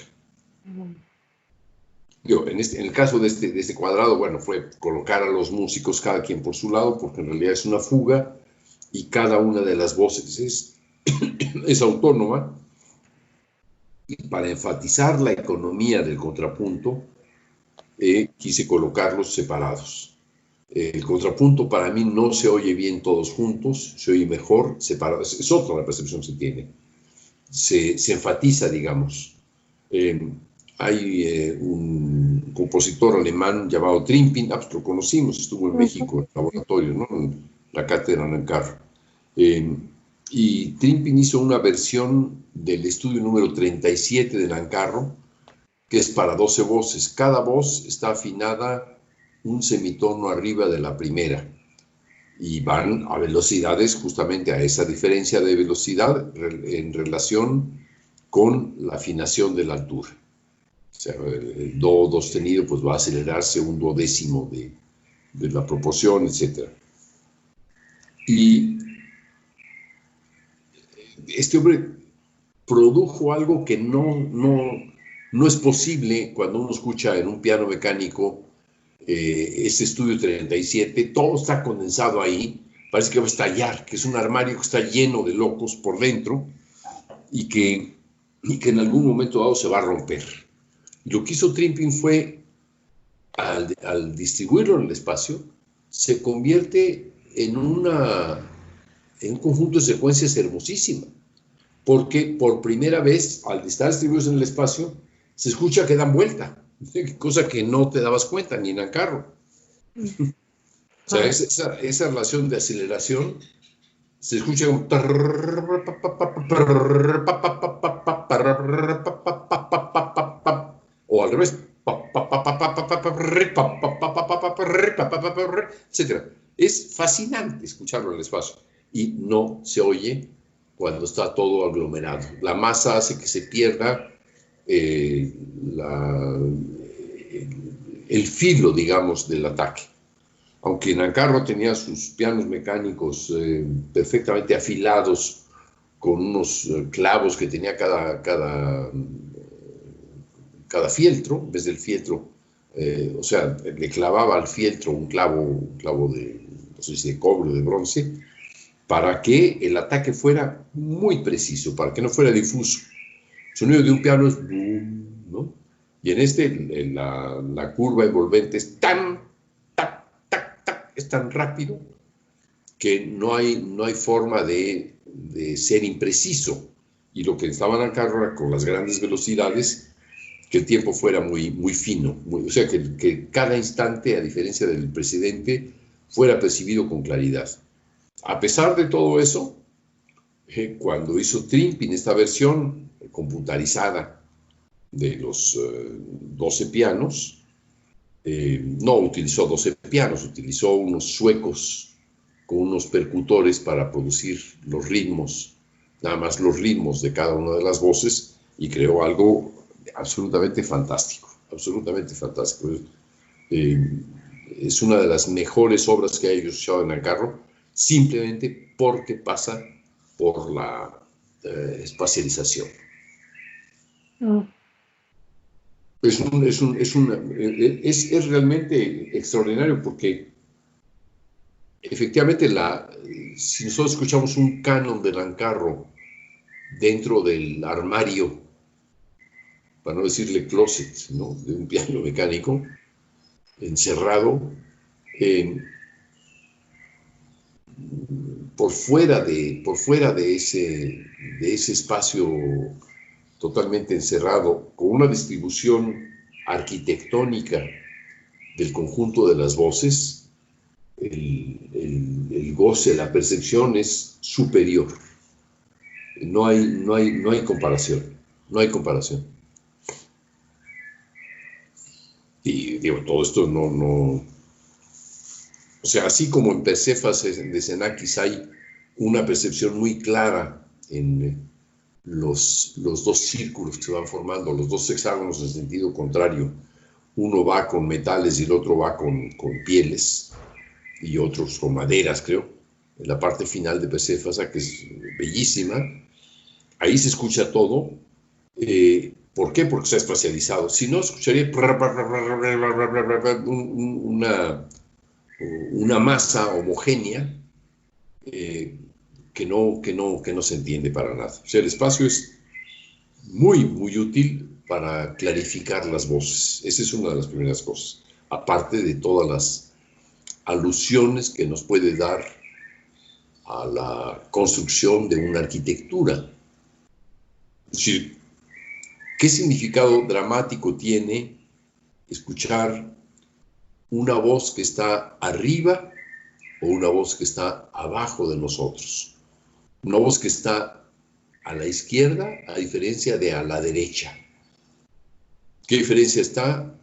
En el caso de este cuadrado, bueno, fue colocar a los músicos cada quien por su lado, porque en realidad es una fuga y cada una de las voces es autónoma. Y para enfatizar la economía del contrapunto, quise colocarlos separados. El contrapunto para mí no se oye bien todos juntos, se oye mejor separados. Es otra la percepción que se tiene. Se enfatiza, digamos. Hay un compositor alemán llamado Trimpin, pues lo conocimos, estuvo en México, en el laboratorio, ¿no? En la cátedra Nancarro. Y Trimpin hizo una versión del estudio número 37 de Nancarro, que es para 12 voces. Cada voz está afinada un semitono arriba de la primera, y van a velocidades, justamente a esa diferencia de velocidad en relación con la afinación de la altura. O sea, el do sostenido pues va a acelerarse un duodécimo de la proporción, etc. Y este hombre produjo algo que no es posible cuando uno escucha en un piano mecánico este estudio 37, todo está condensado ahí, parece que va a estallar, que es un armario que está lleno de locos por dentro y que en algún momento dado se va a romper. Y lo que hizo Trimpin fue, al distribuirlo en el espacio, se convierte en un conjunto de secuencias hermosísima, porque por primera vez, al estar distribuidos en el espacio, se escucha que dan vuelta, cosa que no te dabas cuenta ni en Nancarro. O sea, esa relación de aceleración se escucha como... o al revés, etc. Es fascinante escucharlo en el espacio y no se oye cuando está todo aglomerado. La masa hace que se pierda el filo, digamos, del ataque. Aunque Nancarro tenía sus pianos mecánicos perfectamente afilados, con unos clavos que tenía cada fieltro, en vez del fieltro, o sea, le clavaba al fieltro un clavo de, no sé si de cobre o de bronce, para que el ataque fuera muy preciso, para que no fuera difuso. El sonido de un piano es boom, ¿no? Y en la curva envolvente es tan, tac, tac, tac, es tan rápido que no hay forma de ser impreciso. y lo que estaban a cargo era con las grandes velocidades, que el tiempo fuera muy, muy fino, o sea, que cada instante, a diferencia del presidente, fuera percibido con claridad. A pesar de todo eso, cuando hizo Trimpin esta versión computarizada de los 12 pianos, no utilizó 12 pianos, utilizó unos suecos con unos percutores para producir los ritmos, nada más los ritmos de cada una de las voces, y creó algo absolutamente fantástico, absolutamente fantástico. Es una de las mejores obras que he escuchado en Ancarro, simplemente porque pasa por la espacialización. Es realmente extraordinario porque efectivamente si nosotros escuchamos un canon del Ancarro dentro del armario, para no decirle closet, ¿no?, de un piano mecánico, encerrado, por fuera de ese espacio totalmente encerrado, con una distribución arquitectónica del conjunto de las voces, el goce, la percepción es superior. No hay comparación, no hay comparación. Y digo, todo esto no... O sea, así como en Persefas de Xenakis hay una percepción muy clara en los dos círculos que se van formando, los dos hexágonos en sentido contrario. Uno va con metales y el otro va con pieles, y otros con maderas, creo. En la parte final de Persefas, que es bellísima, ahí se escucha todo. ¿Por qué? Porque está espacializado. Si no, escucharía una masa homogénea que no se entiende para nada. O sea, el espacio es muy, muy útil para clarificar las voces. Esa es una de las primeras cosas, aparte de todas las alusiones que nos puede dar a la construcción de una arquitectura. Es decir, ¿qué significado dramático tiene escuchar una voz que está arriba o una voz que está abajo de nosotros? Una voz que está a la izquierda, a diferencia de a la derecha. ¿Qué diferencia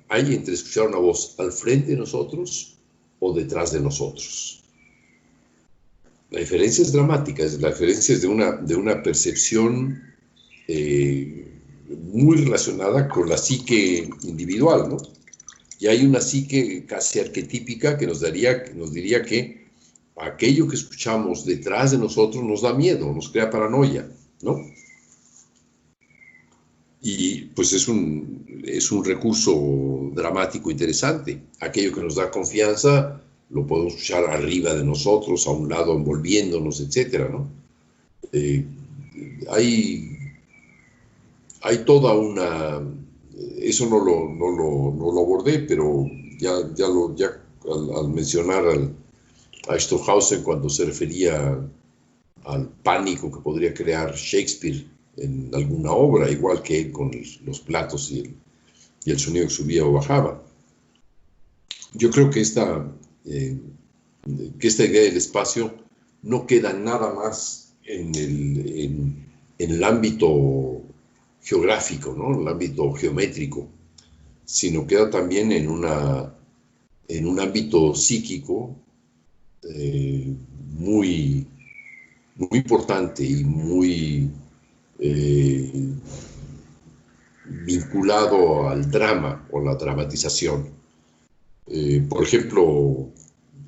hay entre escuchar una voz al frente de nosotros o detrás de nosotros? La diferencia es dramática, la diferencia es de una percepción muy relacionada con la psique individual, ¿no? Y hay una psique casi arquetípica que nos diría que aquello que escuchamos detrás de nosotros nos da miedo, nos crea paranoia, ¿no? Y pues es un recurso dramático interesante. Aquello que nos da confianza lo podemos escuchar arriba de nosotros, a un lado envolviéndonos, etcétera, ¿no? Hay toda una... Eso no lo abordé, pero ya al mencionar a Stockhausen, cuando se refería al pánico que podría crear Shakespeare en alguna obra, igual que él con los platos y el sonido que subía o bajaba. Yo creo que esta idea del espacio no queda nada más en el ámbito geográfico, ¿no?, el ámbito geométrico, sino queda también en un ámbito psíquico muy, muy importante y muy vinculado al drama o la dramatización. Por ejemplo,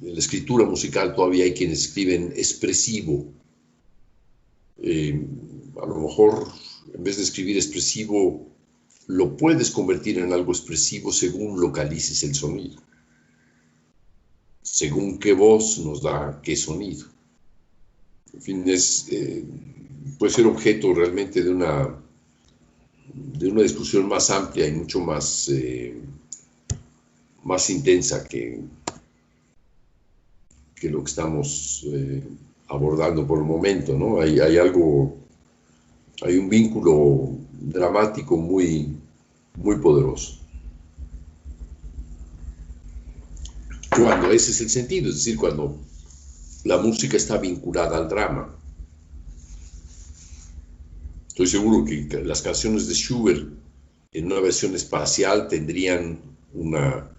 en la escritura musical todavía hay quienes escriben expresivo. A lo mejor, en vez de escribir expresivo, lo puedes convertir en algo expresivo según localices el sonido, según qué voz nos da qué sonido. En fin, puede ser objeto realmente de una discusión más amplia y mucho más intensa que lo que estamos abordando por el momento, ¿no? Hay algo Hay un vínculo dramático muy, muy poderoso. Cuando ese es el sentido, es decir, cuando la música está vinculada al drama. Estoy seguro que las canciones de Schubert en una versión espacial tendrían un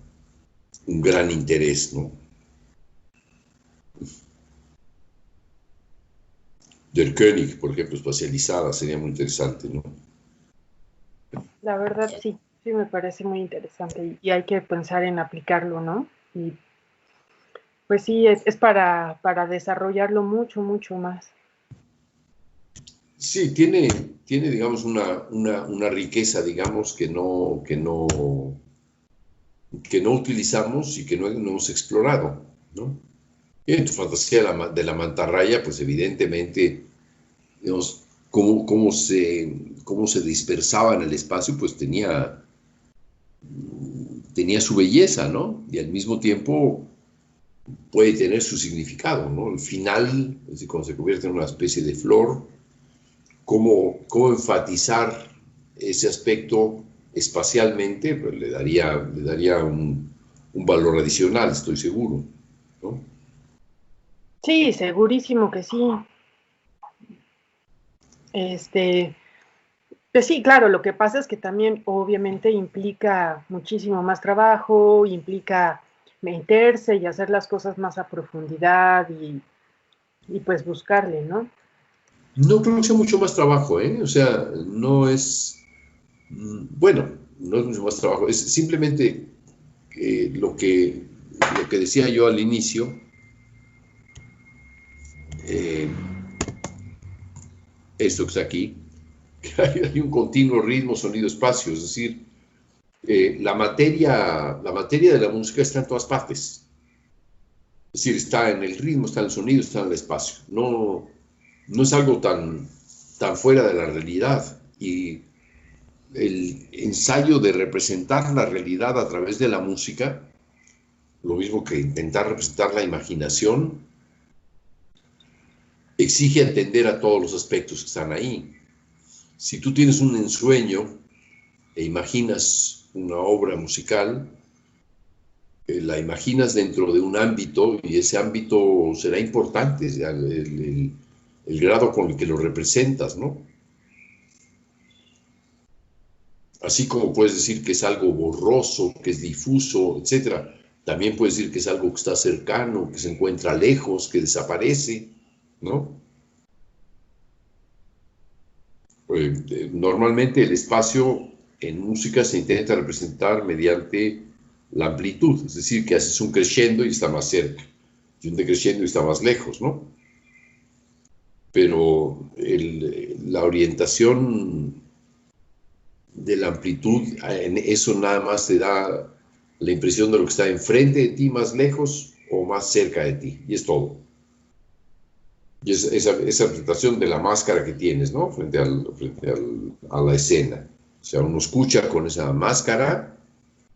gran interés, ¿no? Der König, por ejemplo, espacializada, sería muy interesante, ¿no? La verdad sí, sí me parece muy interesante y hay que pensar en aplicarlo, ¿no? Y pues sí, es para desarrollarlo mucho, mucho más. Sí, tiene digamos, una riqueza, digamos, que no utilizamos y que no hemos explorado, ¿no? Y en tu fantasía de la mantarraya, pues evidentemente, digamos, cómo se dispersaba en el espacio, pues tenía su belleza, ¿no? Y al mismo tiempo puede tener su significado, ¿no? El final, es decir, cuando se convierte en una especie de flor, cómo enfatizar ese aspecto espacialmente, pues le daría un valor adicional, estoy seguro, ¿no? Sí, segurísimo que sí. Pues sí, claro, lo que pasa es que también obviamente implica muchísimo más trabajo, implica meterse y hacer las cosas más a profundidad y pues buscarle, ¿no? No creo que sea mucho más trabajo, ¿eh? O sea, no es, bueno, no es mucho más trabajo, es simplemente lo que decía yo al inicio, eh, esto que está aquí, que hay un continuo ritmo, sonido, espacio, es decir, la materia de la música está en todas partes. Es decir, está en el ritmo, está en el sonido, está en el espacio. No es algo tan fuera de la realidad. Y el ensayo de representar la realidad a través de la música, lo mismo que intentar representar la imaginación, exige entender a todos los aspectos que están ahí. Si tú tienes un ensueño e imaginas una obra musical, la imaginas dentro de un ámbito y ese ámbito será importante, el grado con el que lo representas, ¿no? Así como puedes decir que es algo borroso, que es difuso, etcétera, también puedes decir que es algo que está cercano, que se encuentra lejos, que desaparece, ¿no? Normalmente el espacio en música se intenta representar mediante la amplitud, es decir, que haces un crescendo y está más cerca, y un decreciendo y está más lejos, ¿no? Pero la orientación de la amplitud, en eso nada más te da la impresión de lo que está enfrente de ti, más lejos o más cerca de ti, y es todo. Y esa presentación de la máscara que tienes, ¿no? Frente a la escena. O sea, uno escucha con esa máscara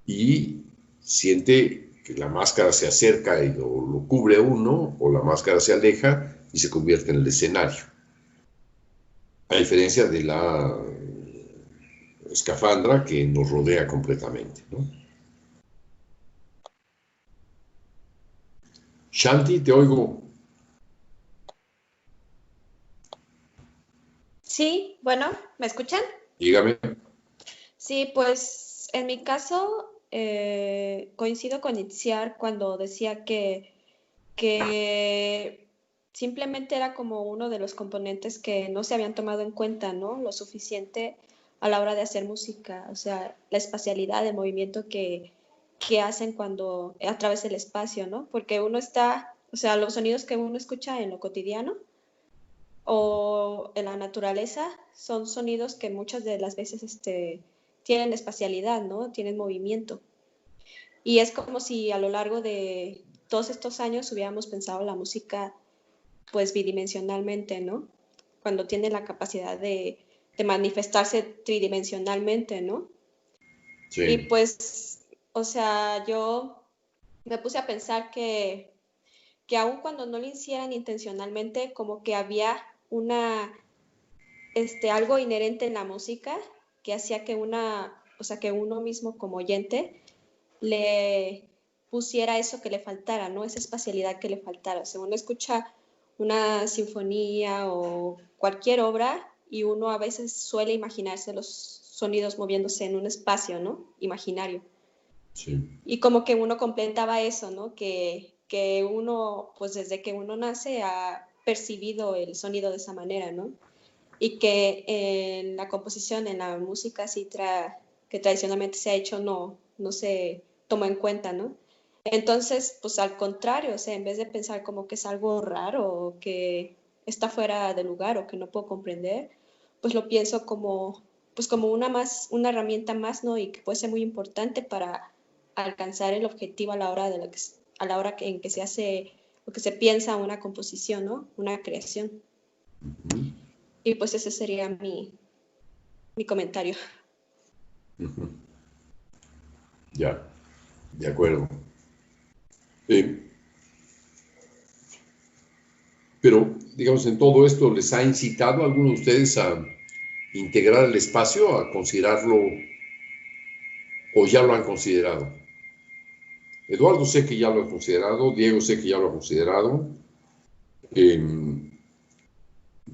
y siente que la máscara se acerca y lo cubre uno, o la máscara se aleja y se convierte en el escenario. A diferencia de la escafandra que nos rodea completamente, ¿no? Shanti, te oigo. Sí, bueno, ¿me escuchan? Dígame. Sí, pues en mi caso coincido con Itziar cuando decía que simplemente era como uno de los componentes que no se habían tomado en cuenta, ¿no? Lo suficiente a la hora de hacer música, o sea, la espacialidad, el movimiento que hacen cuando a través del espacio, ¿no? Porque uno está, o sea, los sonidos que uno escucha en lo cotidiano o en la naturaleza son sonidos que muchas de las veces tienen espacialidad, ¿no? Tienen movimiento. Y es como si a lo largo de todos estos años hubiéramos pensado la música pues bidimensionalmente, ¿no? Cuando tiene la capacidad de manifestarse tridimensionalmente, ¿no? Sí. Y pues, o sea, yo me puse a pensar que aun cuando no lo hicieran intencionalmente, como que había una algo inherente en la música que hacía que que uno mismo como oyente le pusiera eso que le faltara, ¿no? Esa espacialidad que le faltara. O sea, uno escucha una sinfonía o cualquier obra y uno a veces suele imaginarse los sonidos moviéndose en un espacio, ¿no? Imaginario. Sí. Y como que uno completaba eso, ¿no? Que uno, pues desde que uno nace ha percibido el sonido de esa manera, ¿no? Y que en la composición, en la música que tradicionalmente se ha hecho, no se toma en cuenta, ¿no? Entonces, pues al contrario, o sea, en vez de pensar como que es algo raro o que está fuera de lugar o que no puedo comprender, pues lo pienso como, pues como una herramienta más, ¿no? Y que puede ser muy importante para alcanzar el objetivo a la hora en que se hace o que se piensa una composición, ¿no? Una creación. Uh-huh. Y pues ese sería mi comentario. Uh-huh. Ya, de acuerdo. Pero, digamos, en todo esto, ¿les ha incitado a alguno de ustedes a integrar el espacio, a considerarlo, o ya lo han considerado? Eduardo sé que ya lo ha considerado, Diego sé que ya lo ha considerado.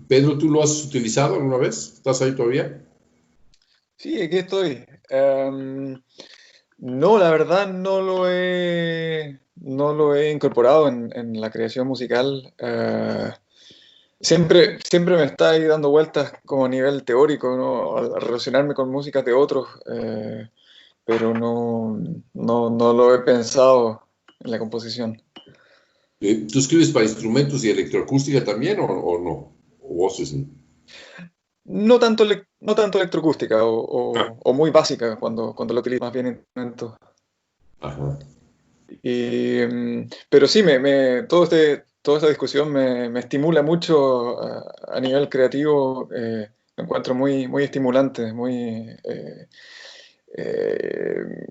Pedro, ¿tú lo has utilizado alguna vez? ¿Estás ahí todavía? Sí, aquí estoy. No, la verdad no lo he incorporado en la creación musical. Siempre me está ahí dando vueltas como a nivel teórico, ¿no? Al relacionarme con músicas de otros, pero no lo he pensado en la composición. ¿Tú escribes para instrumentos y electroacústica también o no? ¿O voces? No tanto electroacústica o muy básica cuando lo utilizo, más bien instrumentos. Ajá. Pero sí, toda esta discusión me estimula mucho a nivel creativo. Me encuentro muy estimulante,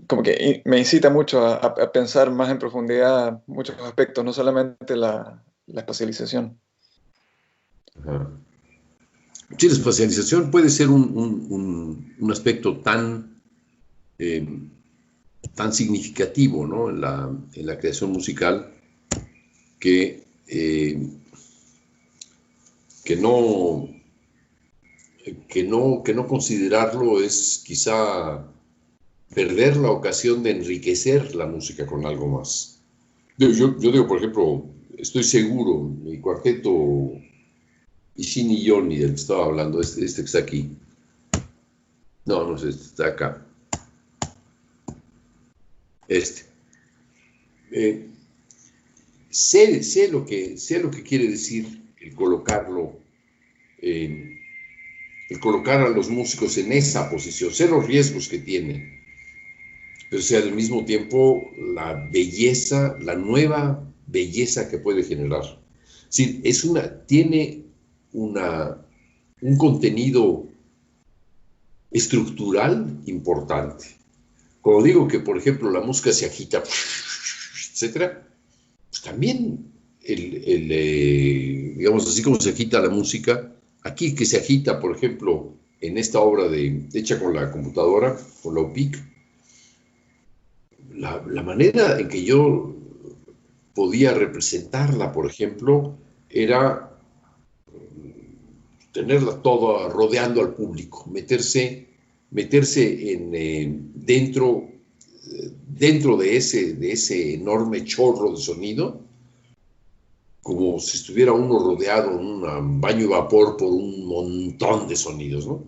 como que me incita mucho a pensar más en profundidad muchos aspectos, no solamente la espacialización. Ajá. Sí, la espacialización puede ser un aspecto tan significativo, ¿no? en la creación musical que no considerarlo es quizá perder la ocasión de enriquecer la música con algo más. Yo digo, por ejemplo, estoy seguro, mi cuarteto Ishini Yoni, del que estaba hablando, este que está aquí. No sé, está acá. Sé lo que quiere decir el colocar a los músicos en esa posición, sé los riesgos que tienen, pero sea al mismo tiempo la belleza, la nueva belleza que puede generar. Sí, tiene un contenido estructural importante. Cuando digo que, por ejemplo, la música se agita, etcétera, pues también, digamos, así como se agita la música, aquí que se agita, por ejemplo, en esta obra hecha con la computadora, con la OPIC, la manera en que yo podía representarla, por ejemplo, era tenerla toda rodeando al público, meterse dentro de ese enorme chorro de sonido, como si estuviera uno rodeado en un baño de vapor por un montón de sonidos, ¿no?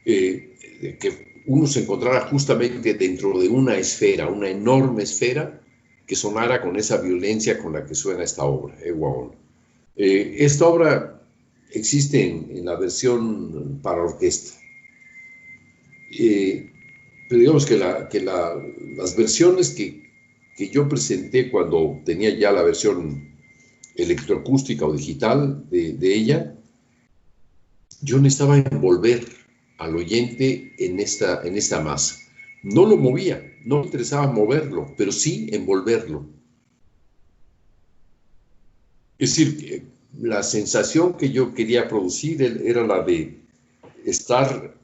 Que uno se encontrara justamente dentro de una esfera, una enorme esfera, que sonara con esa violencia con la que suena esta obra, Waon. Esta obra existe en la versión para orquesta. Pero digamos que las versiones que yo presenté cuando tenía ya la versión electroacústica o digital de ella, yo necesitaba envolver al oyente en esta masa. No lo movía, no me interesaba moverlo, pero sí envolverlo. Es decir, la sensación que yo quería producir era la de estar,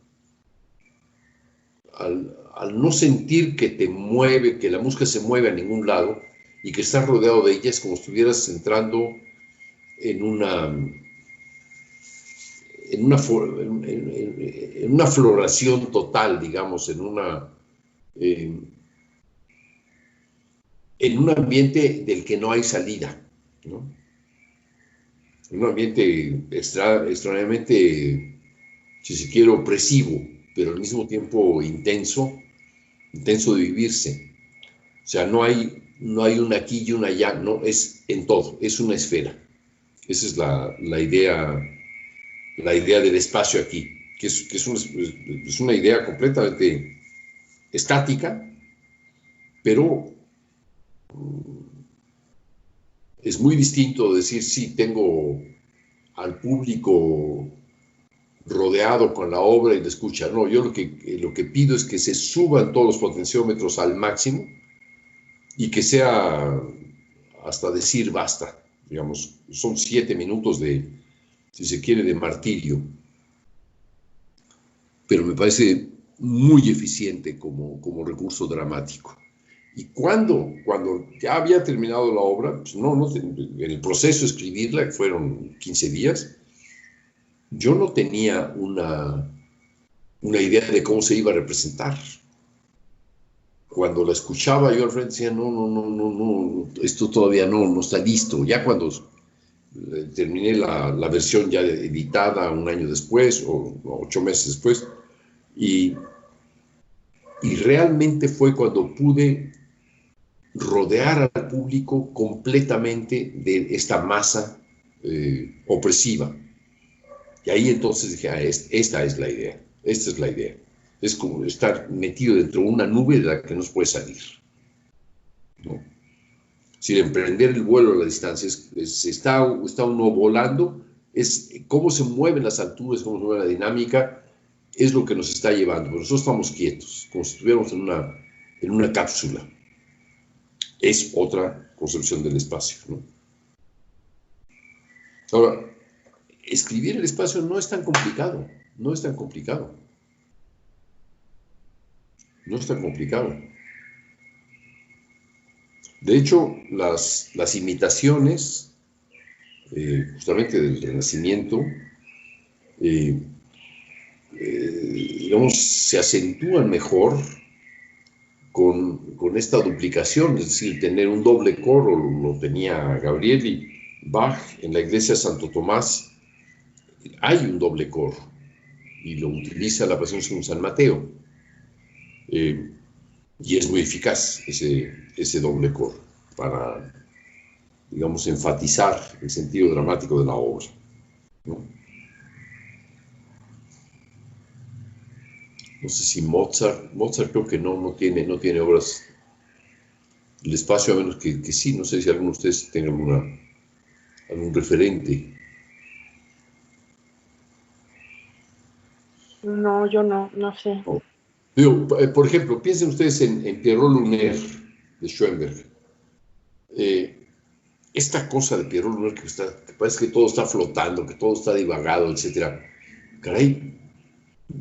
al no sentir que te mueve, que la música se mueve a ningún lado y que estás rodeado de ella, es como si estuvieras entrando en una floración total, digamos, en un ambiente del que no hay salida, ¿no? Un ambiente extraordinariamente, si se quiere, opresivo, pero al mismo tiempo intenso de vivirse. O sea, no hay un aquí y un allá, no, es en todo, es una esfera. Esa es la idea del espacio aquí, que es una idea completamente estática, pero es muy distinto decir, sí, tengo al público rodeado con la obra y la escucha. No, yo lo que pido es que se suban todos los potenciómetros al máximo y que sea hasta decir basta. Digamos, son 7 minutos si se quiere, de martirio. Pero me parece muy eficiente como recurso dramático. Y cuando ya había terminado la obra, pues en el proceso de escribirla, que fueron 15 días, yo no tenía una idea de cómo se iba a representar. Cuando la escuchaba yo al frente decía, no, esto todavía no está listo. Ya cuando terminé la versión ya editada un año después o 8 meses después, y realmente fue cuando pude rodear al público completamente de esta masa opresiva. Y ahí entonces dije, esta es la idea. Es como estar metido dentro de una nube de la que no se puede salir, ¿no? Si emprender el vuelo a la distancia, está uno volando, es cómo se mueven las alturas, cómo se mueve la dinámica, es lo que nos está llevando. Pero nosotros estamos quietos, como si estuviéramos en una cápsula. Es otra concepción del espacio, ¿no? Ahora, escribir el espacio no es tan complicado. De hecho, las imitaciones, justamente del Renacimiento, digamos, se acentúan mejor con esta duplicación, es decir, tener un doble coro, lo tenía Gabriel y Bach en la iglesia de Santo Tomás. Hay un doble coro y lo utiliza la Pasión según San Mateo, y es muy eficaz ese doble coro para, digamos, enfatizar el sentido dramático de la obra, ¿no? No sé si Mozart creo que no tiene obras del espacio, a menos que sí. No sé si alguno de ustedes tenga algún referente. No, yo no sé. Oh. Por ejemplo, piensen ustedes en Pierrot Lunaire de Schoenberg. Esta cosa de Pierrot Lunaire que parece que todo está flotando, que todo está divagado, etc. Caray,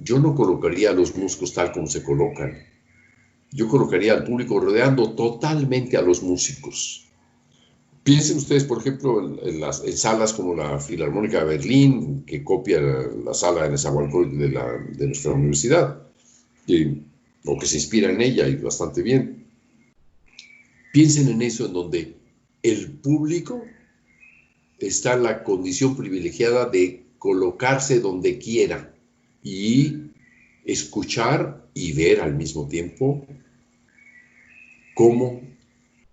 yo no colocaría a los músicos tal como se colocan. Yo colocaría al público rodeando totalmente a los músicos. Piensen ustedes, por ejemplo, en salas como la Filarmónica de Berlín, que copia la sala de Nezahualcóyotl de nuestra universidad, o que se inspira en ella, y bastante bien. Piensen en eso, en donde el público está en la condición privilegiada de colocarse donde quiera y escuchar y ver al mismo tiempo cómo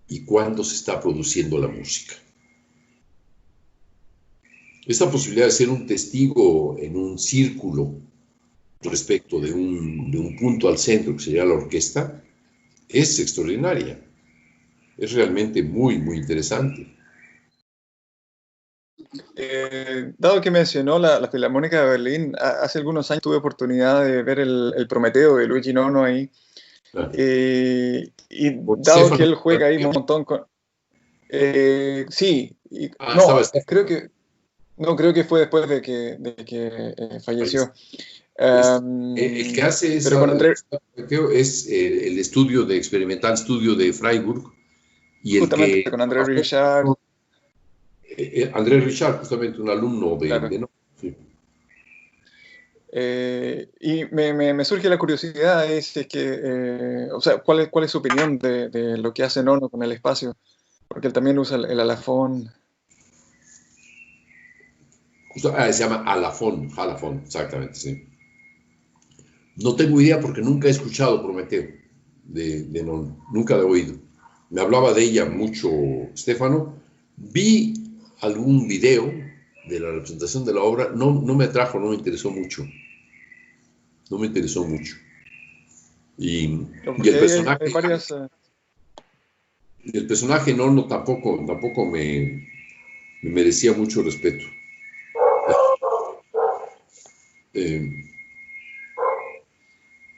y cuándo se está produciendo la música. Esta posibilidad de ser un testigo en un círculo respecto de un punto al centro, que sería la orquesta, es extraordinaria. Es realmente muy, muy interesante. Dado que mencionó la Filarmónica de Berlín, hace algunos años tuve oportunidad de ver el Prometeo de Luigi Nono ahí. Claro. Y dado que él juega ahí un montón con... sí, creo que No, creo que fue después de que falleció. El que hace esa, es el estudio de experimental estudio de Freiburg, y justamente el que, con André Richard. André Richard, justamente un alumno de, claro. ¿no? Sí. Y me surge la curiosidad, es que, o sea, ¿cuál es su opinión de lo que hace Nono con el espacio? Porque él también usa el alafón. Se llama alafón, exactamente, sí. No tengo idea porque nunca he escuchado Prometeo de Nono, nunca la he oído. Me hablaba de ella mucho Stefano. Vi algún video de la representación de la obra, no me atrajo, no me interesó mucho. No me interesó mucho. Y el personaje... Hay varias, el personaje Nono tampoco me merecía mucho respeto.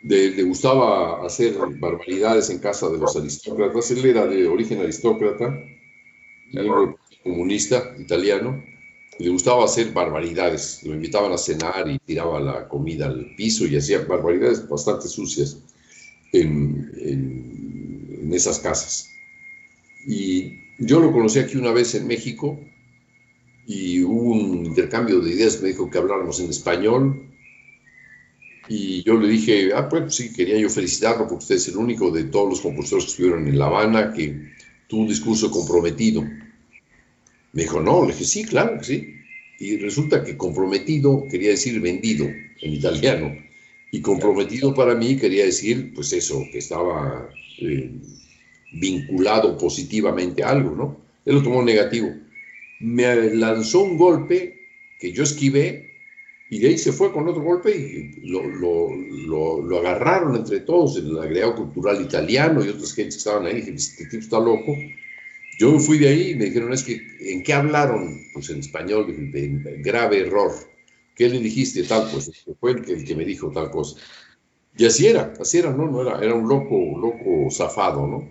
Le gustaba hacer barbaridades en casa de los aristócratas. Él era de origen aristócrata, miembro comunista italiano. Le gustaba hacer barbaridades. Lo invitaban a cenar y tiraba la comida al piso y hacía barbaridades bastante sucias en esas casas. Y yo lo conocí aquí una vez en México y hubo un intercambio de ideas. Me dijo que habláramos en español. Y yo le dije, pues sí, quería yo felicitarlo porque usted es el único de todos los compositores que estuvieron en La Habana que tuvo un discurso comprometido. Me dijo, no, le dije, sí, claro que sí. Y resulta que comprometido quería decir vendido en italiano. Y comprometido para mí quería decir, pues eso, que estaba vinculado positivamente a algo, ¿no? Él lo tomó negativo. Me lanzó un golpe que yo esquivé. Y de ahí se fue con otro golpe y lo agarraron entre todos, el agregado cultural italiano y otras gentes que estaban ahí. Dije, este tipo está loco. Yo me fui de ahí y me dijeron, es que, ¿en qué hablaron? Pues en español, dije, grave error. ¿Qué le dijiste? Tal, pues fue el que me dijo tal cosa. Y así era, ¿no? Era un loco zafado, ¿no?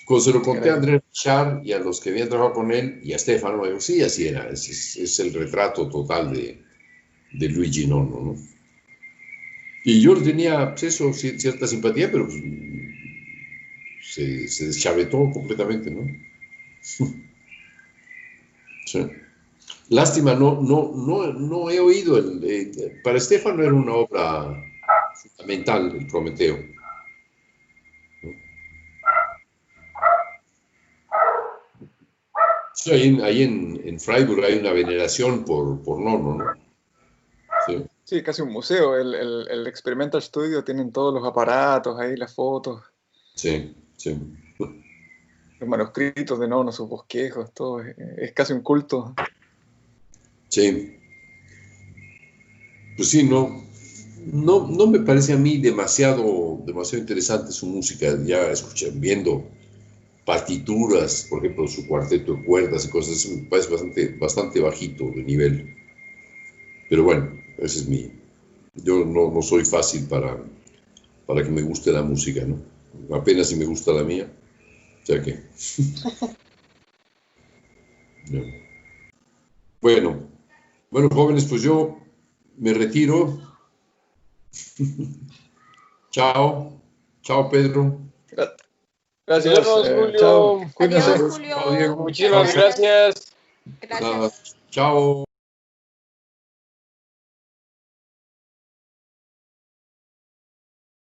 Cuando se lo conté a André Richard y a los que habían trabajado con él y a Stefano, me dijo, sí, así era. Es el retrato total de Luigi Nono, ¿no? Y yo tenía pues eso, cierta simpatía, pero pues, se deschavetó completamente, ¿no? Sí. Lástima, no he oído para Stefano era una obra fundamental, el Prometeo. ¿No? Sí, ahí en Freiburg hay una veneración por Nono, ¿no? Sí. Sí, casi un museo. El Experimental Studio tienen todos los aparatos ahí, las fotos. Sí, sí. Los manuscritos de Nono, sus bosquejos, todo. Es casi un culto. Sí. Pues sí, no me parece a mí demasiado interesante su música. Ya viendo partituras, por ejemplo, su cuarteto de cuerdas y cosas así, me parece bastante bajito de nivel. Pero bueno, ese es yo no soy fácil para que me guste la música, ¿no? Apenas si me gusta la mía. O sea que... Bueno, jóvenes, pues yo me retiro. Chao, Pedro. Gracias, Julio. Chao. Adiós, Julio. Muchísimas gracias. Gracias. Chao.